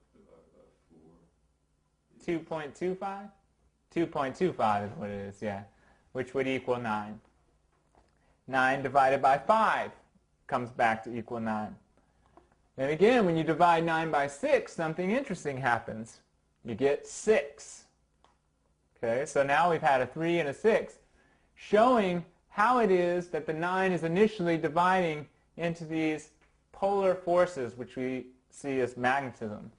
2.25? 2.25 is what it is, yeah. Which would equal 9. 9 divided by 5 comes back to equal 9. And again, when you divide 9 by 6, something interesting happens. You get 6. Okay, so now we've had a 3 and a 6, showing how it is that the 9 is initially dividing into these polar forces, which we see as magnetism.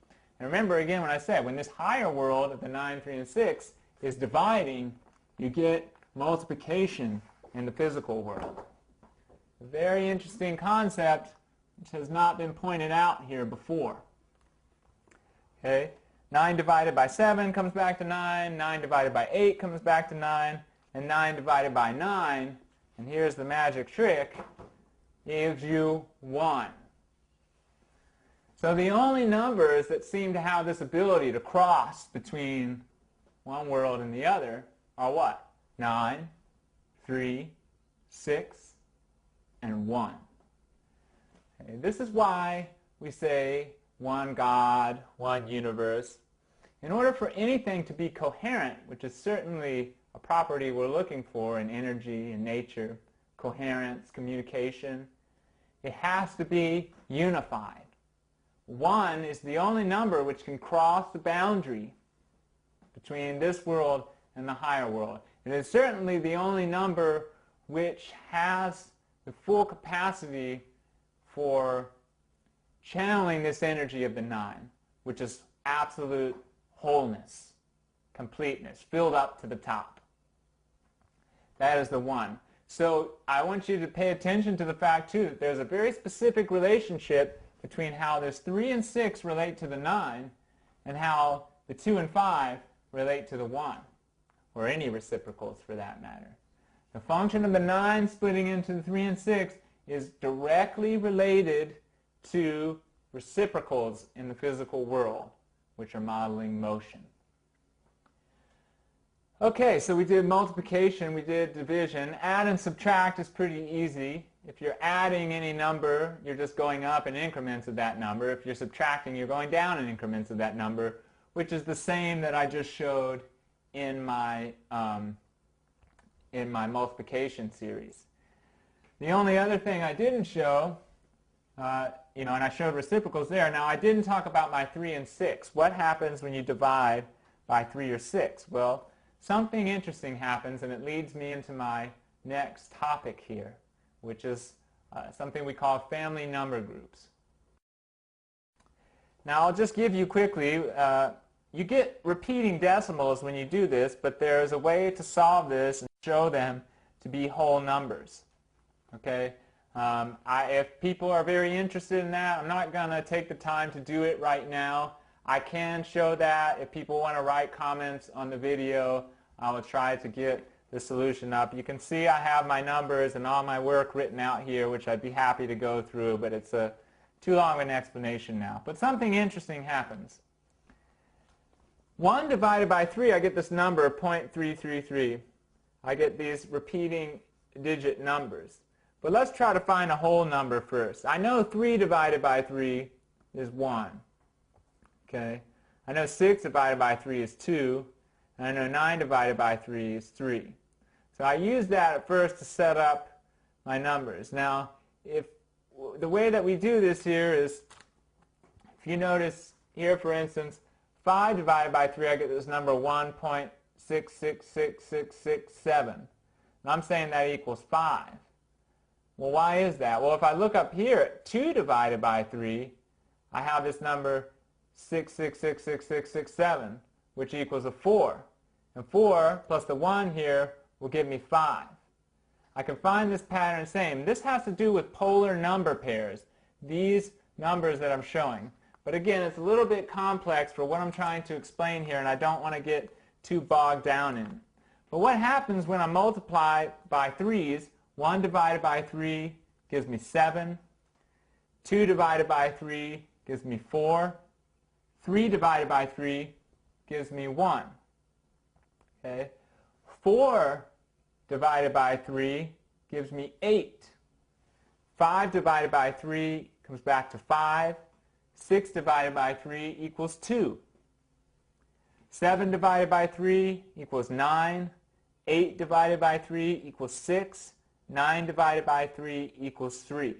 And remember again when I said, when this higher world of the 9, 3, and 6 is dividing, you get multiplication in the physical world. A very interesting concept which has not been pointed out here before. Okay, 9 divided by 7 comes back to 9, 9 divided by 8 comes back to 9, and 9 divided by 9, and here's the magic trick, gives you 1. So the only numbers that seem to have this ability to cross between one world and the other are what? 9, 3, 6, and 1. Okay, this is why we say one God, one universe. In order for anything to be coherent, which is certainly a property we're looking for in energy and nature, coherence, communication, it has to be unified. 1 is the only number which can cross the boundary between this world and the higher world. It is certainly the only number which has the full capacity for channeling this energy of the 9, which is absolute wholeness, completeness, filled up to the top. That is the 1. So I want you to pay attention to the fact, too, that there's a very specific relationship between how this 3 and 6 relate to the 9 and how the 2 and 5 relate to the 1, or any reciprocals for that matter. The function of the 9 splitting into the 3 and 6 is directly related to reciprocals in the physical world, which are modeling motion. Okay, so we did multiplication, we did division. Add and subtract is pretty easy. If you're adding any number, you're just going up in increments of that number. If you're subtracting, you're going down in increments of that number, which is the same that I just showed in my multiplication series. The only other thing I didn't show, and I showed reciprocals there. Now, I didn't talk about my 3 and 6. What happens when you divide by 3 or 6? Well, something interesting happens, and it leads me into my next topic here, which is something we call family number groups. Now, I'll just give you quickly, you get repeating decimals when you do this, but there's a way to solve this and show them to be whole numbers. Okay? If people are very interested in that, I'm not going to take the time to do it right now. I can show that. If people want to write comments on the video, I will try to get the solution up. You can see I have my numbers and all my work written out here, which I'd be happy to go through, but it's too long of an explanation now. But something interesting happens. 1 divided by 3, I get this number, 0.333. I get these repeating digit numbers. But let's try to find a whole number first. I know 3 divided by 3 is 1. Okay? I know 6 divided by 3 is 2. And I know 9 divided by 3 is 3. So I use that at first to set up my numbers. Now, the way that we do this here is, if you notice here, for instance, 5 divided by 3, I get this number 1.666667. And I'm saying that equals 5. Well, why is that? Well, if I look up here at 2 divided by 3, I have this number 6666667, which equals a 4. And 4 plus the 1 here will give me 5. I can find this pattern same. This has to do with polar number pairs, these numbers that I'm showing. But again, it's a little bit complex for what I'm trying to explain here, and I don't want to get too bogged down in it. But what happens when I multiply by 3's? 1 divided by 3 gives me 7. 2 divided by 3 gives me 4. 3 divided by 3 gives me 1. Okay? 4 divided by 3 gives me 8. 5 divided by 3 comes back to 5. 6 divided by 3 equals 2. 7 divided by 3 equals 9. 8 divided by 3 equals 6. 9 divided by 3 equals 3.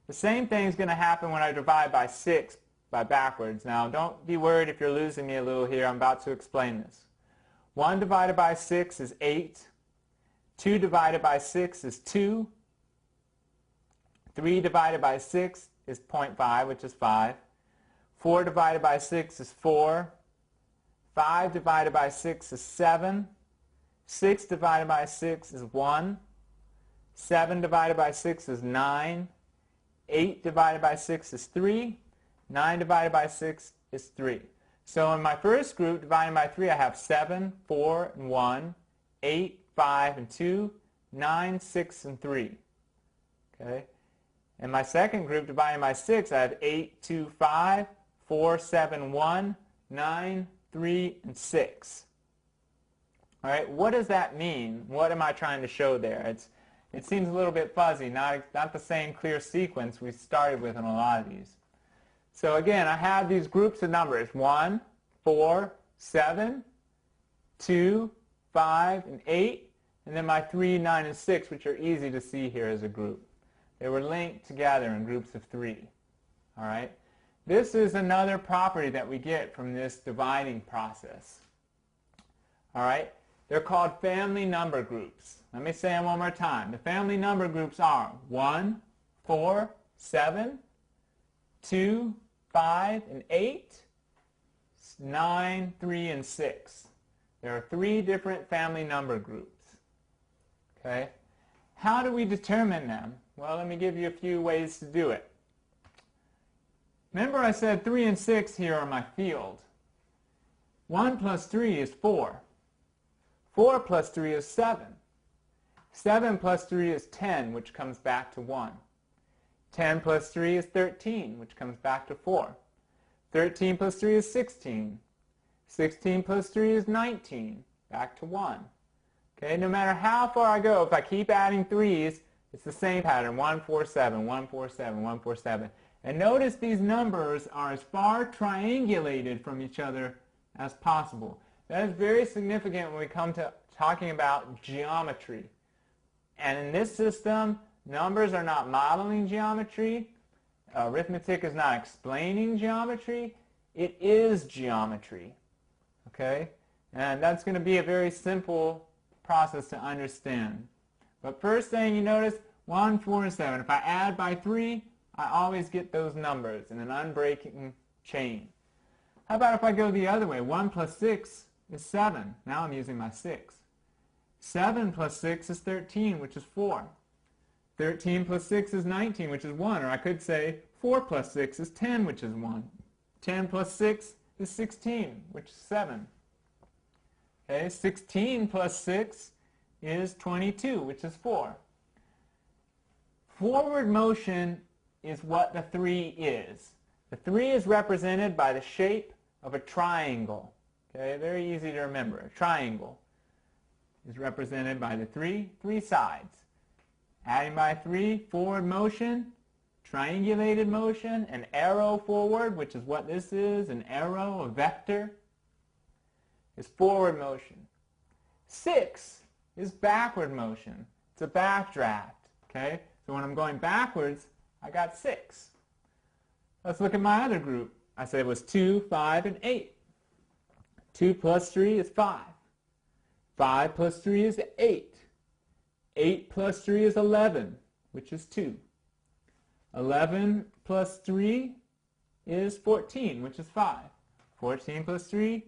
The same thing is going to happen when I divide by 6 by backwards. Now, don't be worried if you're losing me a little here. I'm about to explain this. 1 divided by 6 is 8. 2 divided by 6 is 2. 3 divided by 6 is 0.5, which is 5. 4 divided by 6 is 4. 5 divided by 6 is 7. 6 divided by 6 is 1. 7 divided by 6 is 9. 8 divided by 6 is 3. 9 divided by 6 is 3. So in my first group, dividing by 3, I have 7, 4, and 1, 8, 5, and 2, 9, 6, and 3. Okay? In my second group, dividing by 6, I have 8, 2, 5, 4, 7, 1, 9, 3, and 6. All right, what does that mean? What am I trying to show there? It seems a little bit fuzzy, not the same clear sequence we started with in a lot of these. So again, I have these groups of numbers, 1, 4, 7, 2, 5, and 8, and then my 3, 9, and 6, which are easy to see here as a group. They were linked together in groups of 3. All right? This is another property that we get from this dividing process. All right? They're called family number groups. Let me say them one more time. The family number groups are 1, 4, 7, 2, 5, and 8, 9, 3, and 6. There are 3 different family number groups. Okay? How do we determine them? Well, let me give you a few ways to do it. Remember I said 3 and 6 here are my field. 1 plus 3 is 4. 4 plus 3 is 7. 7 plus 3 is 10, which comes back to 1. 10 plus 3 is 13, which comes back to 4. 13 plus 3 is 16. 16 plus 3 is 19, back to 1. Okay, no matter how far I go, if I keep adding 3's, it's the same pattern, 1, 4, 7, 1, 4, 7, 1, 4, 7. And notice these numbers are as far triangulated from each other as possible. That is very significant when we come to talking about geometry. And in this system, numbers are not modeling geometry. Arithmetic is not explaining geometry. It is geometry. Okay? And that's going to be a very simple process to understand. But first thing you notice, 1, 4, and 7. If I add by 3, I always get those numbers in an unbreaking chain. How about if I go the other way? 1 plus 6 is 7. Now I'm using my 6. 7 plus 6 is 13, which is 4. 13 plus 6 is 19, which is 1. Or I could say 4 plus 6 is 10, which is 1. 10 plus 6 is 16, which is 7. Okay, 16 plus 6 is 22, which is 4. Forward motion is what the 3 is. The 3 is represented by the shape of a triangle. Okay, very easy to remember. A triangle is represented by the three sides. Adding by 3, forward motion, triangulated motion, an arrow forward, which is what this is, an arrow, a vector, is forward motion. 6 is backward motion. It's a backdraft. Okay? So when I'm going backwards, I got 6. Let's look at my other group. I said it was 2, 5, and 8. 2 plus 3 is 5. 5 plus 3 is 8. 8 plus 3 is 11, which is 2. 11 plus 3 is 14, which is 5. 14 plus 3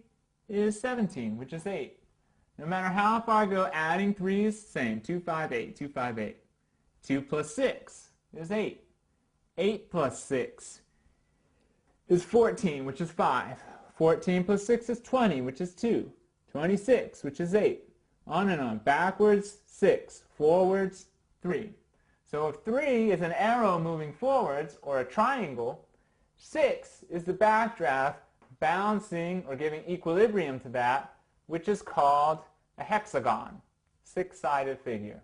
is 17, which is 8. No matter how far I go, adding 3's, same. 2, 5, 8, 2, 5, 8. 2 plus 6 is 8. 8 plus 6 is 14, which is 5. 14 plus 6 is 20, which is 2. 26, which is 8. On and on. Backwards, 6. Forwards, 3. So if 3 is an arrow moving forwards, or a triangle, 6 is the backdraft balancing or giving equilibrium to that, which is called a hexagon. 6-sided figure.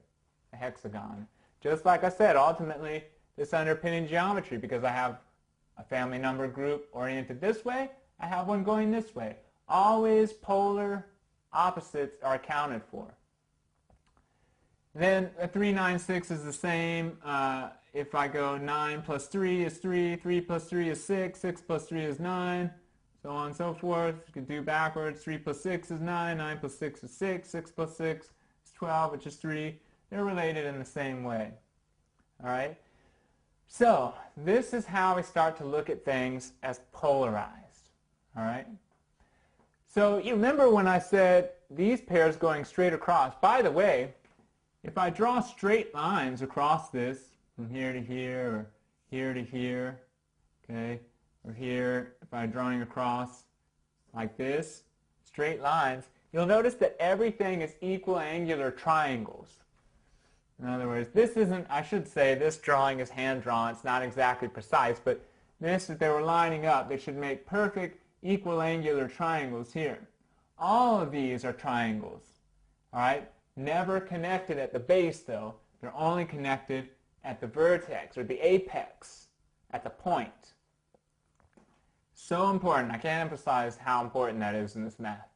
A hexagon. Just like I said, ultimately, this underpinning geometry, because I have a family number group oriented this way, I have one going this way. Always polar opposites are accounted for. Then a 3, 9, 6 is the same. If I go 9 plus 3 is 3, 3 plus 3 is 6, 6 plus 3 is 9, so on and so forth. You can do backwards. 3 plus 6 is 9, 9 plus 6 is 6, 6 plus 6 is 12, which is 3. They're related in the same way. All right? So this is how we start to look at things as polarized. All right? So you remember when I said these pairs going straight across. By the way, if I draw straight lines across this from here to here or here to here, okay, or here, if I'm drawing across like this, straight lines, you'll notice that everything is equal angular triangles. In other words, this isn't, I should say, this drawing is hand-drawn. It's not exactly precise, but this, if they were lining up, they should make perfect equal angular triangles here. All of these are triangles, all right? Never connected at the base, though. They're only connected at the vertex, or the apex, at the point. So important. I can't emphasize how important that is in this math.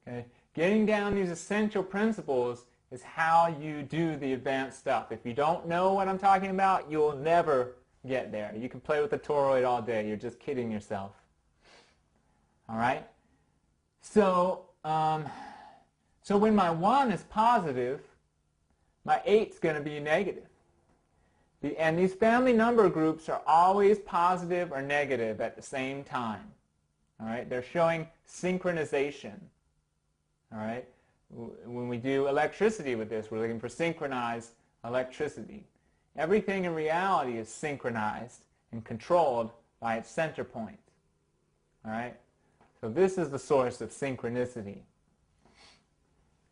Okay? Getting down these essential principles is how you do the advanced stuff. If you don't know what I'm talking about, you'll never get there. You can play with the toroid all day. You're just kidding yourself. All right? So when my 1 is positive, my 8's going to be negative. And these family number groups are always positive or negative at the same time. All right? They're showing synchronization. All right? When we do electricity with this, we're looking for synchronized electricity. Everything in reality is synchronized and controlled by its center point. All right? So this is the source of synchronicity.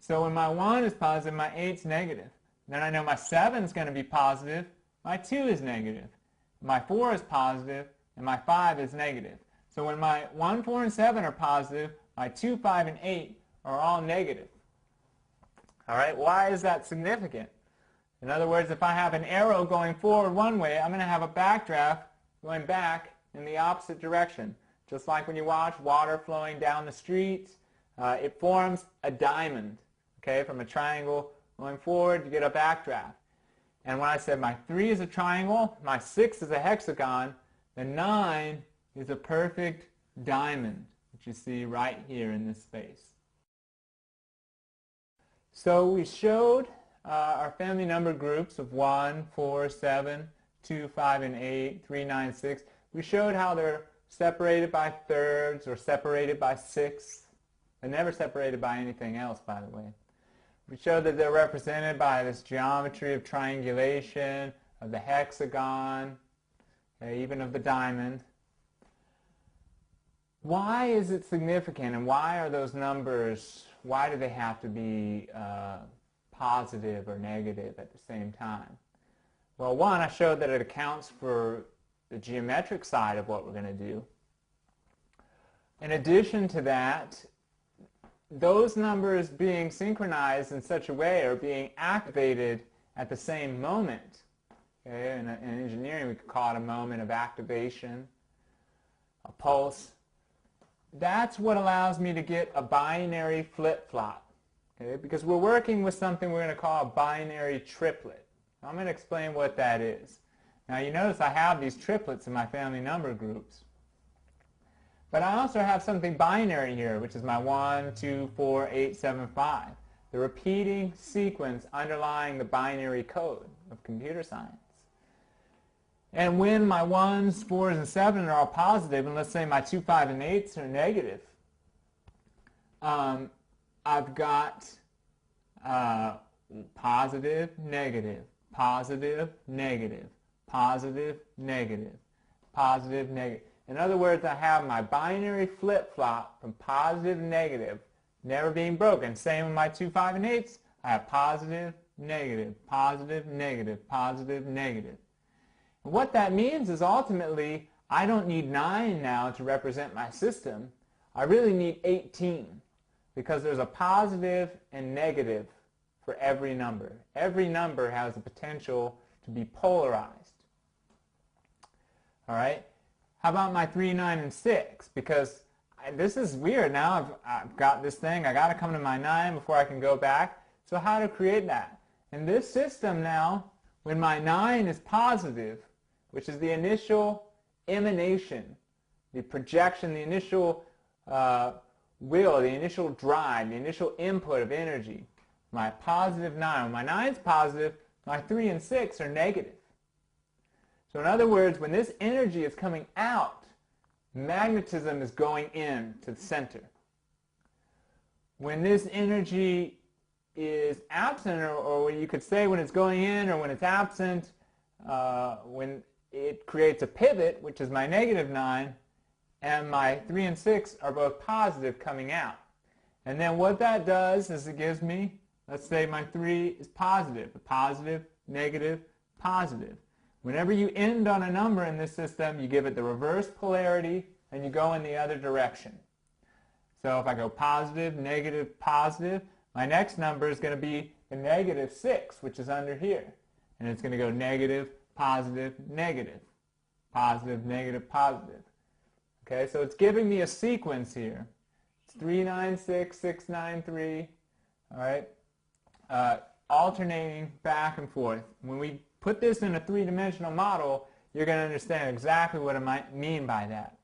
So when my 1 is positive, my 8's negative. Then I know my 7's going to be positive, my 2 is negative. My 4 is positive, and my 5 is negative. So when my 1, 4, and 7 are positive, my 2, 5, and 8 are all negative. All right, why is that significant? In other words, if I have an arrow going forward one way, I'm going to have a backdraft going back in the opposite direction. Just like when you watch water flowing down the street, it forms a diamond. Okay, from a triangle going forward, you get a backdraft. And when I said my 3 is a triangle, my 6 is a hexagon, the 9 is a perfect diamond, which you see right here in this space. So we showed our family number groups of 1, 4, 7, 2, 5, and 8, 3, 9, 6. We showed how they're separated by thirds or separated by sixths. They're never separated by anything else, by the way. We showed that they're represented by this geometry of triangulation, of the hexagon, even of the diamond. Why is it significant, and why are those numbers, why do they have to be positive or negative at the same time? Well, one, I showed that it accounts for the geometric side of what we're going to do. In addition to that, those numbers being synchronized in such a way or being activated at the same moment. Okay? In engineering, we could call it a moment of activation, a pulse. That's what allows me to get a binary flip-flop. Okay? Because we're working with something we're going to call a binary triplet. I'm going to explain what that is. Now you notice I have these triplets in my family number groups. But I also have something binary here, which is my 1, 2, 4, 8, 7, 5. The repeating sequence underlying the binary code of computer science. And when my 1s, 4s, and 7 are all positive, and let's say my 2, 5, and 8s are negative, I've got positive, negative, positive, negative, positive, negative, positive, negative. In other words, I have my binary flip-flop from positive to negative, never being broken. Same with my 2, 5, and 8s. I have positive, negative, positive, negative, positive, negative. And what that means is ultimately, I don't need 9 now to represent my system. I really need 18 because there's a positive and negative for every number. Every number has the potential to be polarized. All right? How about my 3, 9, and 6? Because this is weird. Now I've got this thing. I got to come to my 9 before I can go back. So how to create that? In this system now, when my 9 is positive, which is the initial emanation, the projection, the initial will, the initial drive, the initial input of energy, my positive 9. When my 9 is positive, my 3 and 6 are negative. So in other words, when this energy is coming out, magnetism is going in to the center. When this energy is absent, or you could say when it's going in or when it's absent, when it creates a pivot, which is my -9, and my 3 and 6 are both positive coming out. And then what that does is it gives me, let's say my 3 is positive, a positive, negative, positive. Whenever you end on a number in this system, you give it the reverse polarity and you go in the other direction. So if I go positive, negative, positive, my next number is going to be the -6, which is under here. And it's going to go negative, positive, negative, positive, negative, positive. Okay, so it's giving me a sequence here. It's 3, 9, 6, 6, 9, 3, all right, alternating back and forth. When we put this in a three-dimensional model, you're going to understand exactly what I might mean by that.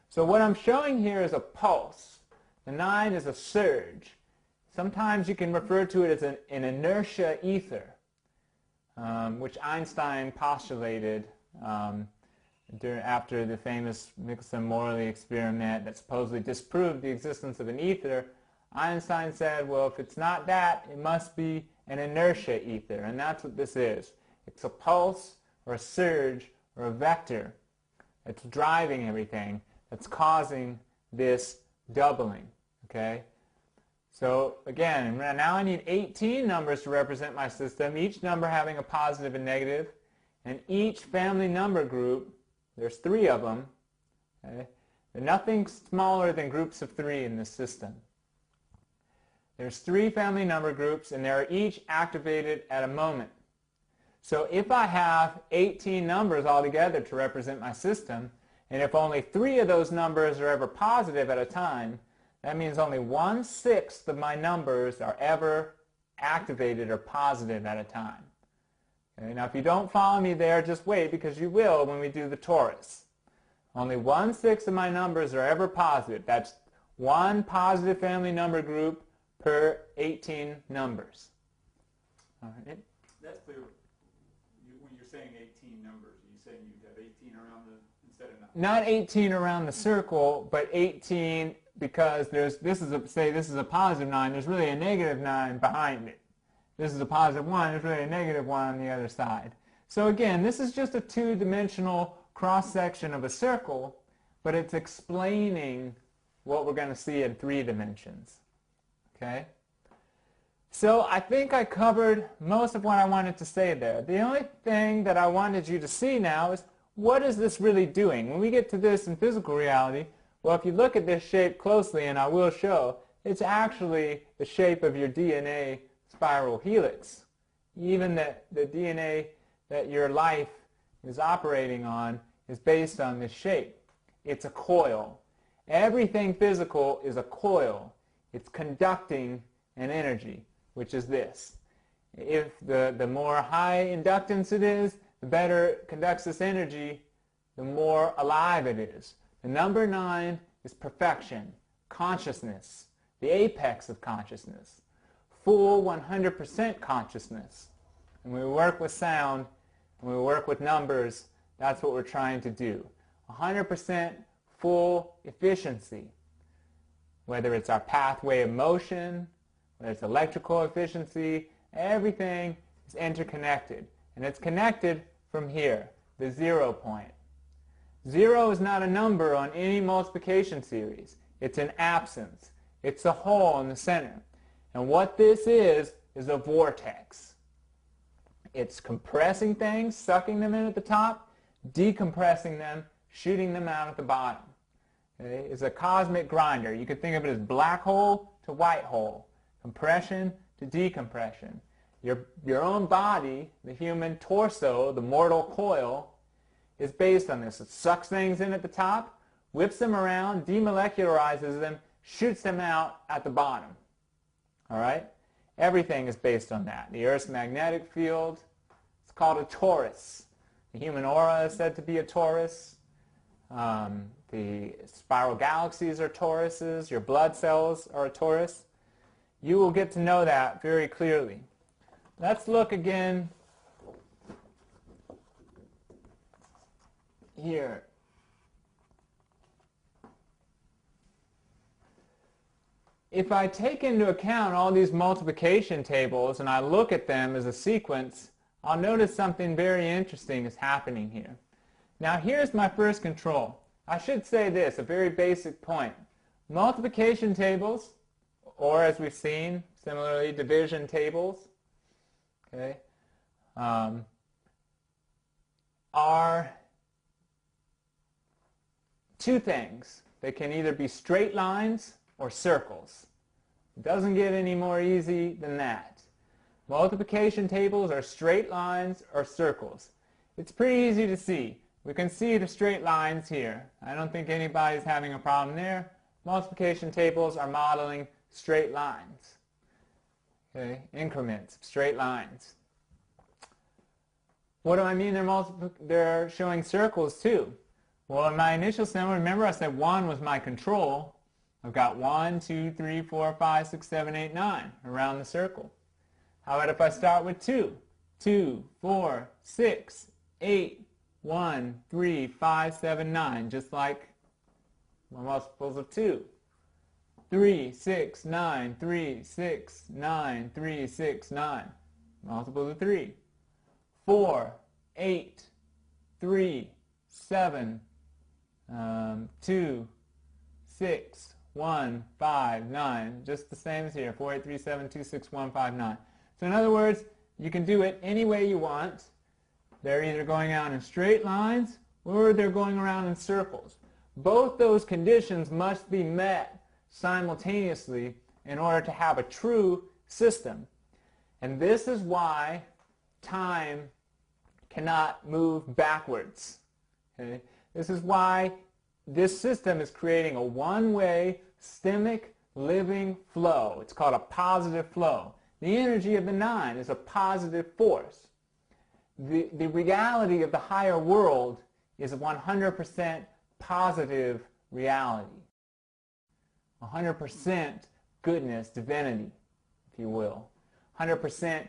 So what I'm showing here is a pulse. The 9 is a surge. Sometimes you can refer to it as an inertia ether, which Einstein postulated after the famous Michelson-Morley experiment that supposedly disproved the existence of an ether. Einstein said, well, if it's not that, it must be an inertia ether, and that's what this is. It's a pulse or a surge or a vector that's driving everything, that's causing this doubling. Okay? So again, now I need 18 numbers to represent my system, each number having a positive and negative, and each family number group, there's 3 of them, okay? They're nothing smaller than groups of 3 in this system. There's 3 family number groups, and they're each activated at a moment. So if I have 18 numbers altogether to represent my system, and if only 3 of those numbers are ever positive at a time, that means only 1/6 of my numbers are ever activated or positive at a time. Okay, now if you don't follow me there, just wait, because you will when we do the torus. Only 1/6 of my numbers are ever positive. That's 1 positive family number group per 18 numbers. All right. That's clear. When you're saying 18 numbers, are you saying you have 18 around the, instead of 9? Not 18 around the circle, but 18 because this is a positive 9, there's really a -9 behind it. This is a positive 1, there's really a -1 on the other side. So again, this is just a two-dimensional cross-section of a circle, but it's explaining what we're going to see in 3 dimensions. Okay? So I think I covered most of what I wanted to say there. The only thing that I wanted you to see now is, what is this really doing? When we get to this in physical reality, well, if you look at this shape closely, and I will show, it's actually the shape of your DNA spiral helix. Even the DNA that your life is operating on is based on this shape. It's a coil. Everything physical is a coil. It's conducting an energy, which is this. If the more high inductance it is, the better it conducts this energy, the more alive it is. The number 9 is perfection, consciousness, the apex of consciousness, full 100% consciousness. And when we work with sound, when we work with numbers, that's what we're trying to do. 100% full efficiency, whether it's our pathway of motion, whether it's electrical efficiency, everything is interconnected. And it's connected from here, the 0 point. 0 is not a number on any multiplication series. It's an absence. It's a hole in the center. And what this is a vortex. It's compressing things, sucking them in at the top, decompressing them, shooting them out at the bottom. Okay? It's a cosmic grinder. You could think of it as black hole to white hole, compression to decompression. Your own body, the human torso, the mortal coil, is based on this. It sucks things in at the top, whips them around, demolecularizes them, shoots them out at the bottom. All right? Everything is based on that. The Earth's magnetic field, it's called a torus. The human aura is said to be a torus. The spiral galaxies are toruses. Your blood cells are a torus. You will get to know that very clearly. Let's look again here. If I take into account all these multiplication tables and I look at them as a sequence, I'll notice something very interesting is happening here. Now here's my first control. I should say this, a very basic point. Multiplication tables, or as we've seen, similarly division tables, okay, are two things. They can either be straight lines or circles. It doesn't get any more easy than that. Multiplication tables are straight lines or circles. It's pretty easy to see. We can see the straight lines here. I don't think anybody's having a problem there. Multiplication tables are modeling straight lines. Okay, increments, straight lines. What do I mean they're showing circles too? Well, in my initial symbol, remember I said 1 was my control. I've got 1, 2, 3, 4, 5, 6, 7, 8, 9 around the circle. How about if I start with 2? 2, 4, 6, 8, 1, 3, 5, 7, 9, just like my multiples of 2. 3, 6, 9, 3, 6, 9, 3, 6, 9. Multiples of 3. 4, 8, 3, 7, 2, 6, 1, 5, 9. Just the same as here. 4, 8, 3, 7, 2, 6, 1, 5, 9. So in other words, you can do it any way you want. They're either going out in straight lines or they're going around in circles. Both those conditions must be met simultaneously in order to have a true system. And this is why time cannot move backwards. Okay? This is why this system is creating a one-way systemic living flow. It's called a positive flow. The energy of the 9 is a positive force. The reality of the higher world is a 100% positive reality. 100% goodness, divinity, if you will. 100%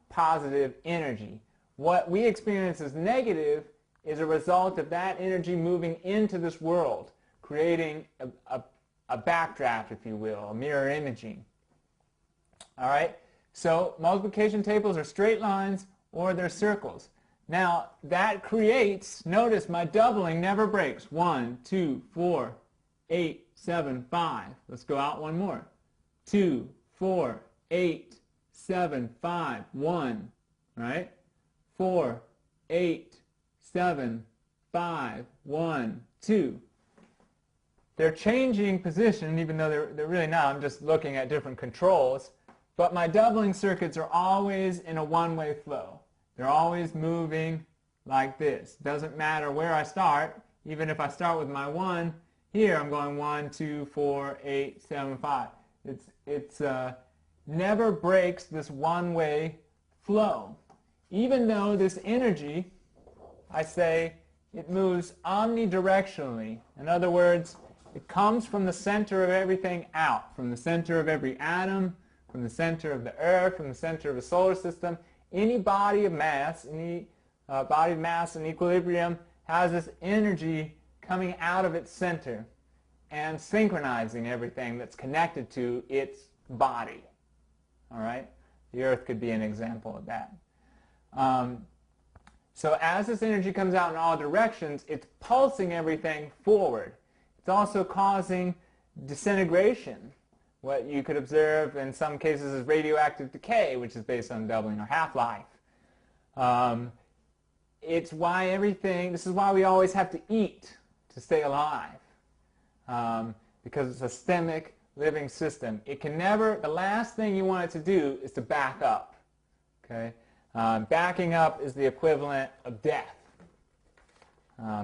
positive energy. What we experience as negative is a result of that energy moving into this world, creating a backdraft, if you will, a mirror imaging. All right? So multiplication tables are straight lines or they're circles. Now that creates, notice my doubling never breaks. 1, 2, 4, 8, 7, 5. Let's go out one more. 2, 4, 8, 7, 5, 1. Right? 4, 8, 7, 5, 1, 2. They're changing position even though they're really not. I'm just looking at different controls. But my doubling circuits are always in a one-way flow. They're always moving like this. Doesn't matter where I start. Even if I start with my 1, here I'm going 1, 2, 4, 8, 7, 5. It's never breaks this one-way flow. Even though this energy, I say, it moves omnidirectionally. In other words, it comes from the center of everything out, from the center of every atom, from the center of the Earth, from the center of the solar system. Any body of mass, any body of mass in equilibrium has this energy coming out of its center and synchronizing everything that's connected to its body. All right? The Earth could be an example of that. So as this energy comes out in all directions, it's pulsing everything forward. It's also causing disintegration. What you could observe in some cases is radioactive decay, which is based on doubling or half-life. It's why this is why we always have to eat to stay alive, because it's a systemic living system. It can never, the last thing you want it to do is to back up. Okay? Backing up is the equivalent of death.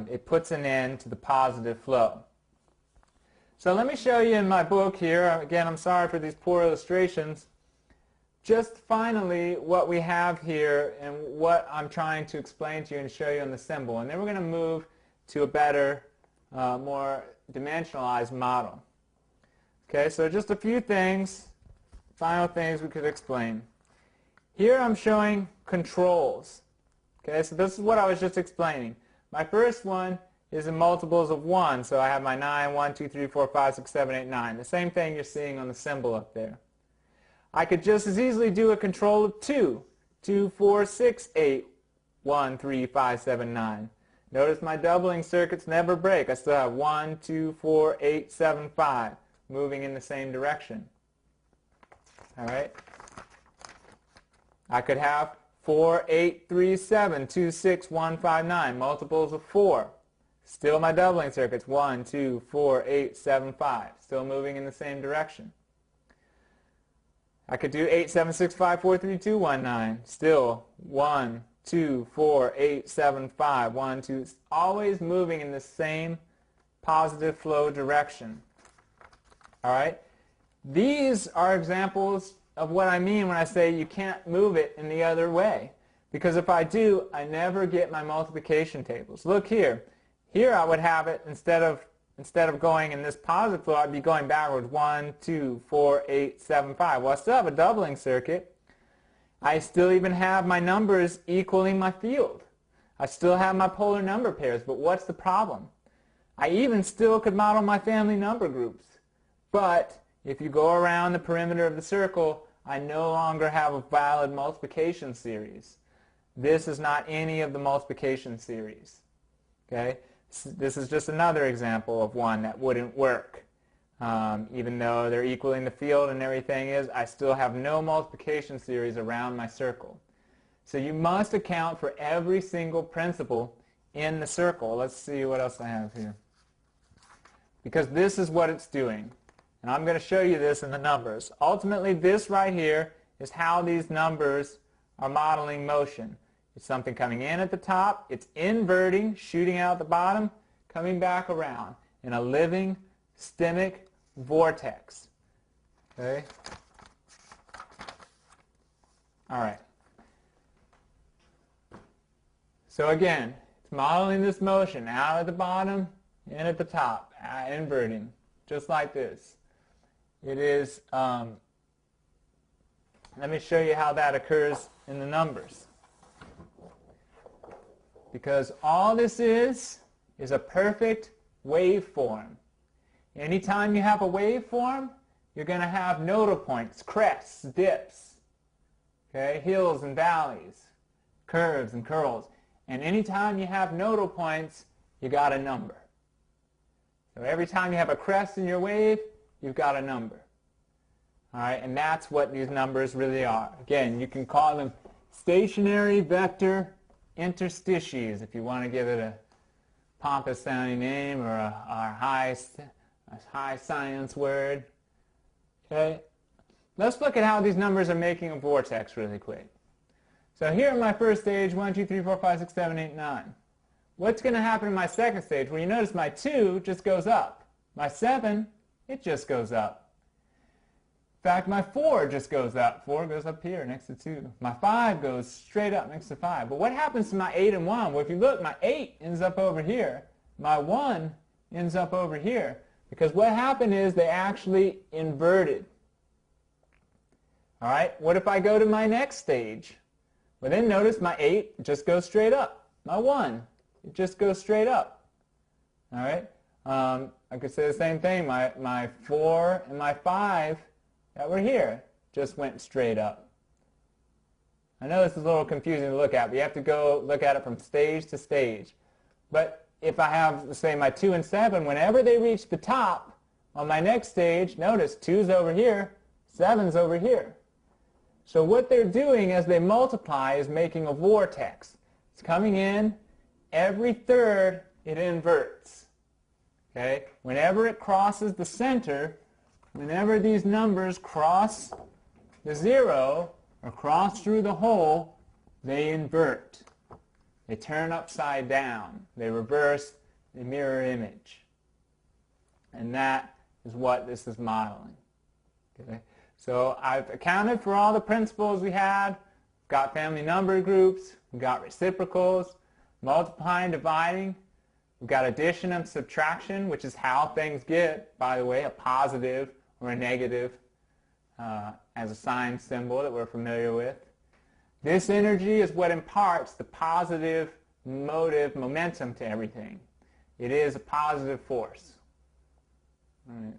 It puts an end to the positive flow. So let me show you in my book here, again I'm sorry for these poor illustrations, just finally what we have here and what I'm trying to explain to you and show you on the symbol. And then we're going to move to a better, more dimensionalized model. Okay, so just a few things, final things we could explain. Here I'm showing controls. Okay, so this is what I was just explaining. My first one is in multiples of 1, so I have my 9, 1, 2, 3, 4, 5, 6, 7, 8, 9. The same thing you're seeing on the symbol up there. I could just as easily do a control of 2. 2, 4, 6, 8, 1, 3, 5, 7, 9. Notice my doubling circuits never break. I still have 1, 2, 4, 8, 7, 5, moving in the same direction. All right? I could have 4, 8, 3, 7, 2, 6, 1, 5, 9, multiples of 4. Still my doubling circuits, 1, 2, 4, 8, 7, 5, still moving in the same direction. I could do 8, 7, 6, 5, 4, 3, 2, 1, 9, still 1, 2, 4, 8, 7, 5, 1, 2, always moving in the same positive flow direction. All right? These are examples of what I mean when I say you can't move it in the other way. Because if I do, I never get my multiplication tables. Look here. Here I would have it, instead of going in this positive flow, I'd be going backwards. 1, 2, 4, 8, 7, 5. Well, I still have a doubling circuit. I still even have my numbers equaling my field. I still have my polar number pairs, but what's the problem? I even still could model my family number groups. But if you go around the perimeter of the circle, I no longer have a valid multiplication series. This is not any of the multiplication series. Okay? This is just another example of one that wouldn't work. Even though they're equaling the field and everything is, I still have no multiplication series around my circle. So you must account for every single principle in the circle. Let's see what else I have here. Because this is what it's doing. And I'm going to show you this in the numbers. Ultimately, this right here is how these numbers are modeling motion. It's something coming in at the top, it's inverting, shooting out the bottom, coming back around in a living, stemic vortex. Okay? All right. So again, it's modeling this motion out at the bottom, in at the top, inverting, just like this. It is, let me show you how that occurs in the numbers. Because all this is a perfect waveform. Anytime you have a waveform, you're going to have nodal points, crests, dips, okay, hills and valleys, curves and curls. And anytime you have nodal points, you got a number. So every time you have a crest in your wave, you've got a number. All right, and that's what these numbers really are. Again, you can call them stationary vector interstices if you want to give it a pompous sounding name or a high science word. Okay, let's look at how these numbers are making a vortex really quick. So here in my first stage, 1, 2, 3, 4, 5, 6, 7, 8, 9. What's going to happen in my second stage? Well, you notice my 2 just goes up. My 7, it just goes up. In fact, my 4 just goes up. 4 goes up here next to 2. My 5 goes straight up next to 5. But what happens to my 8 and 1? Well, if you look, my 8 ends up over here. My 1 ends up over here. Because what happened is they actually inverted. All right, what if I go to my next stage? Well, then notice my 8 just goes straight up. My 1, it just goes straight up. All right, I could say the same thing. My 4 and my 5 that were here just went straight up. I know this is a little confusing to look at, but you have to go look at it from stage to stage. But if I have, say, my 2 and 7, whenever they reach the top on my next stage, notice 2's over here, 7's over here. So what they're doing as they multiply is making a vortex. It's coming in, every third it inverts. Okay? Whenever it crosses the center, whenever these numbers cross the 0 or cross through the hole, they invert. They turn upside down. They reverse the mirror image. And that is what this is modeling. Okay? So I've accounted for all the principles we had. We've got family number groups. We've got reciprocals, multiplying, dividing. We've got addition and subtraction, which is how things get, by the way, a positive or a negative as a sign symbol that we're familiar with. This energy is what imparts the positive momentum to everything. It is a positive force, right?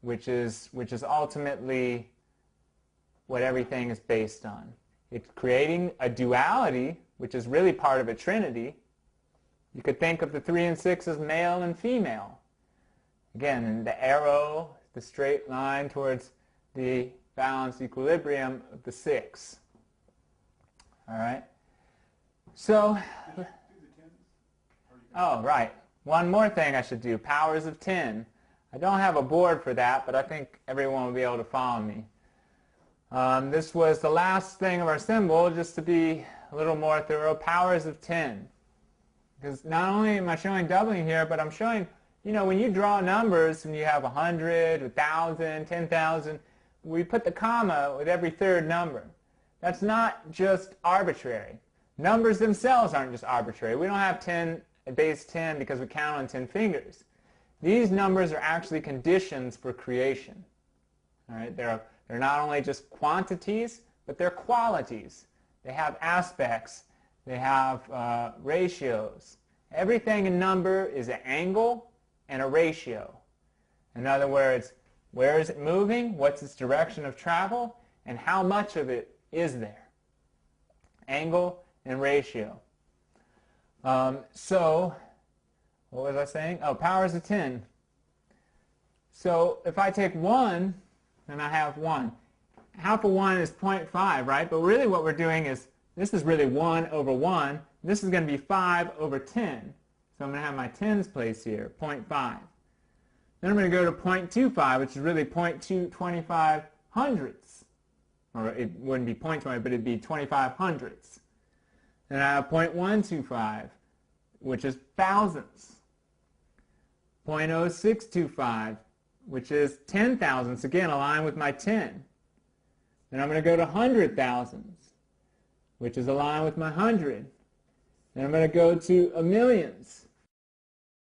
which is ultimately what everything is based on. It's creating a duality, which is really part of a trinity. You could think of the 3 and 6 as male and female. Again, the arrow, the straight line towards the balanced equilibrium of the 6. All right? So, oh, right. One more thing I should do, powers of 10. I don't have a board for that, but I think everyone will be able to follow me. This was the last thing of our symbol, just to be a little more thorough, powers of 10. Because not only am I showing doubling here, but I'm showing, you know, when you draw numbers, when you have 100, 1,000, 10,000, we put the comma with every third number. That's not just arbitrary. Numbers themselves aren't just arbitrary. We don't have 10 at base 10 because we count on 10 fingers. These numbers are actually conditions for creation. All right? They're not only just quantities, but they're qualities. They have aspects. They have ratios. Everything in number is an angle and a ratio. In other words, where is it moving? What's its direction of travel? And how much of it is there? Angle and ratio. So, what was I saying? Oh, powers of 10. So, if I take 1, then I have 1. Half of 1 is 0.5, right? But really what we're doing is, this is really 1 over 1. This is going to be 5 over 10. So I'm going to have my tens placed here, 0.5. Then I'm going to go to 0.25, which is really 0.225 hundredths. Or it wouldn't be 0.20, but it'd be 25 hundredths. Then I have 0.125, which is thousandths. 0.0625, which is 10 thousandths, again aligned with my 10. Then I'm going to go to 100 thousandths, which is aligned with my 100. Then I'm going to go to a millionths,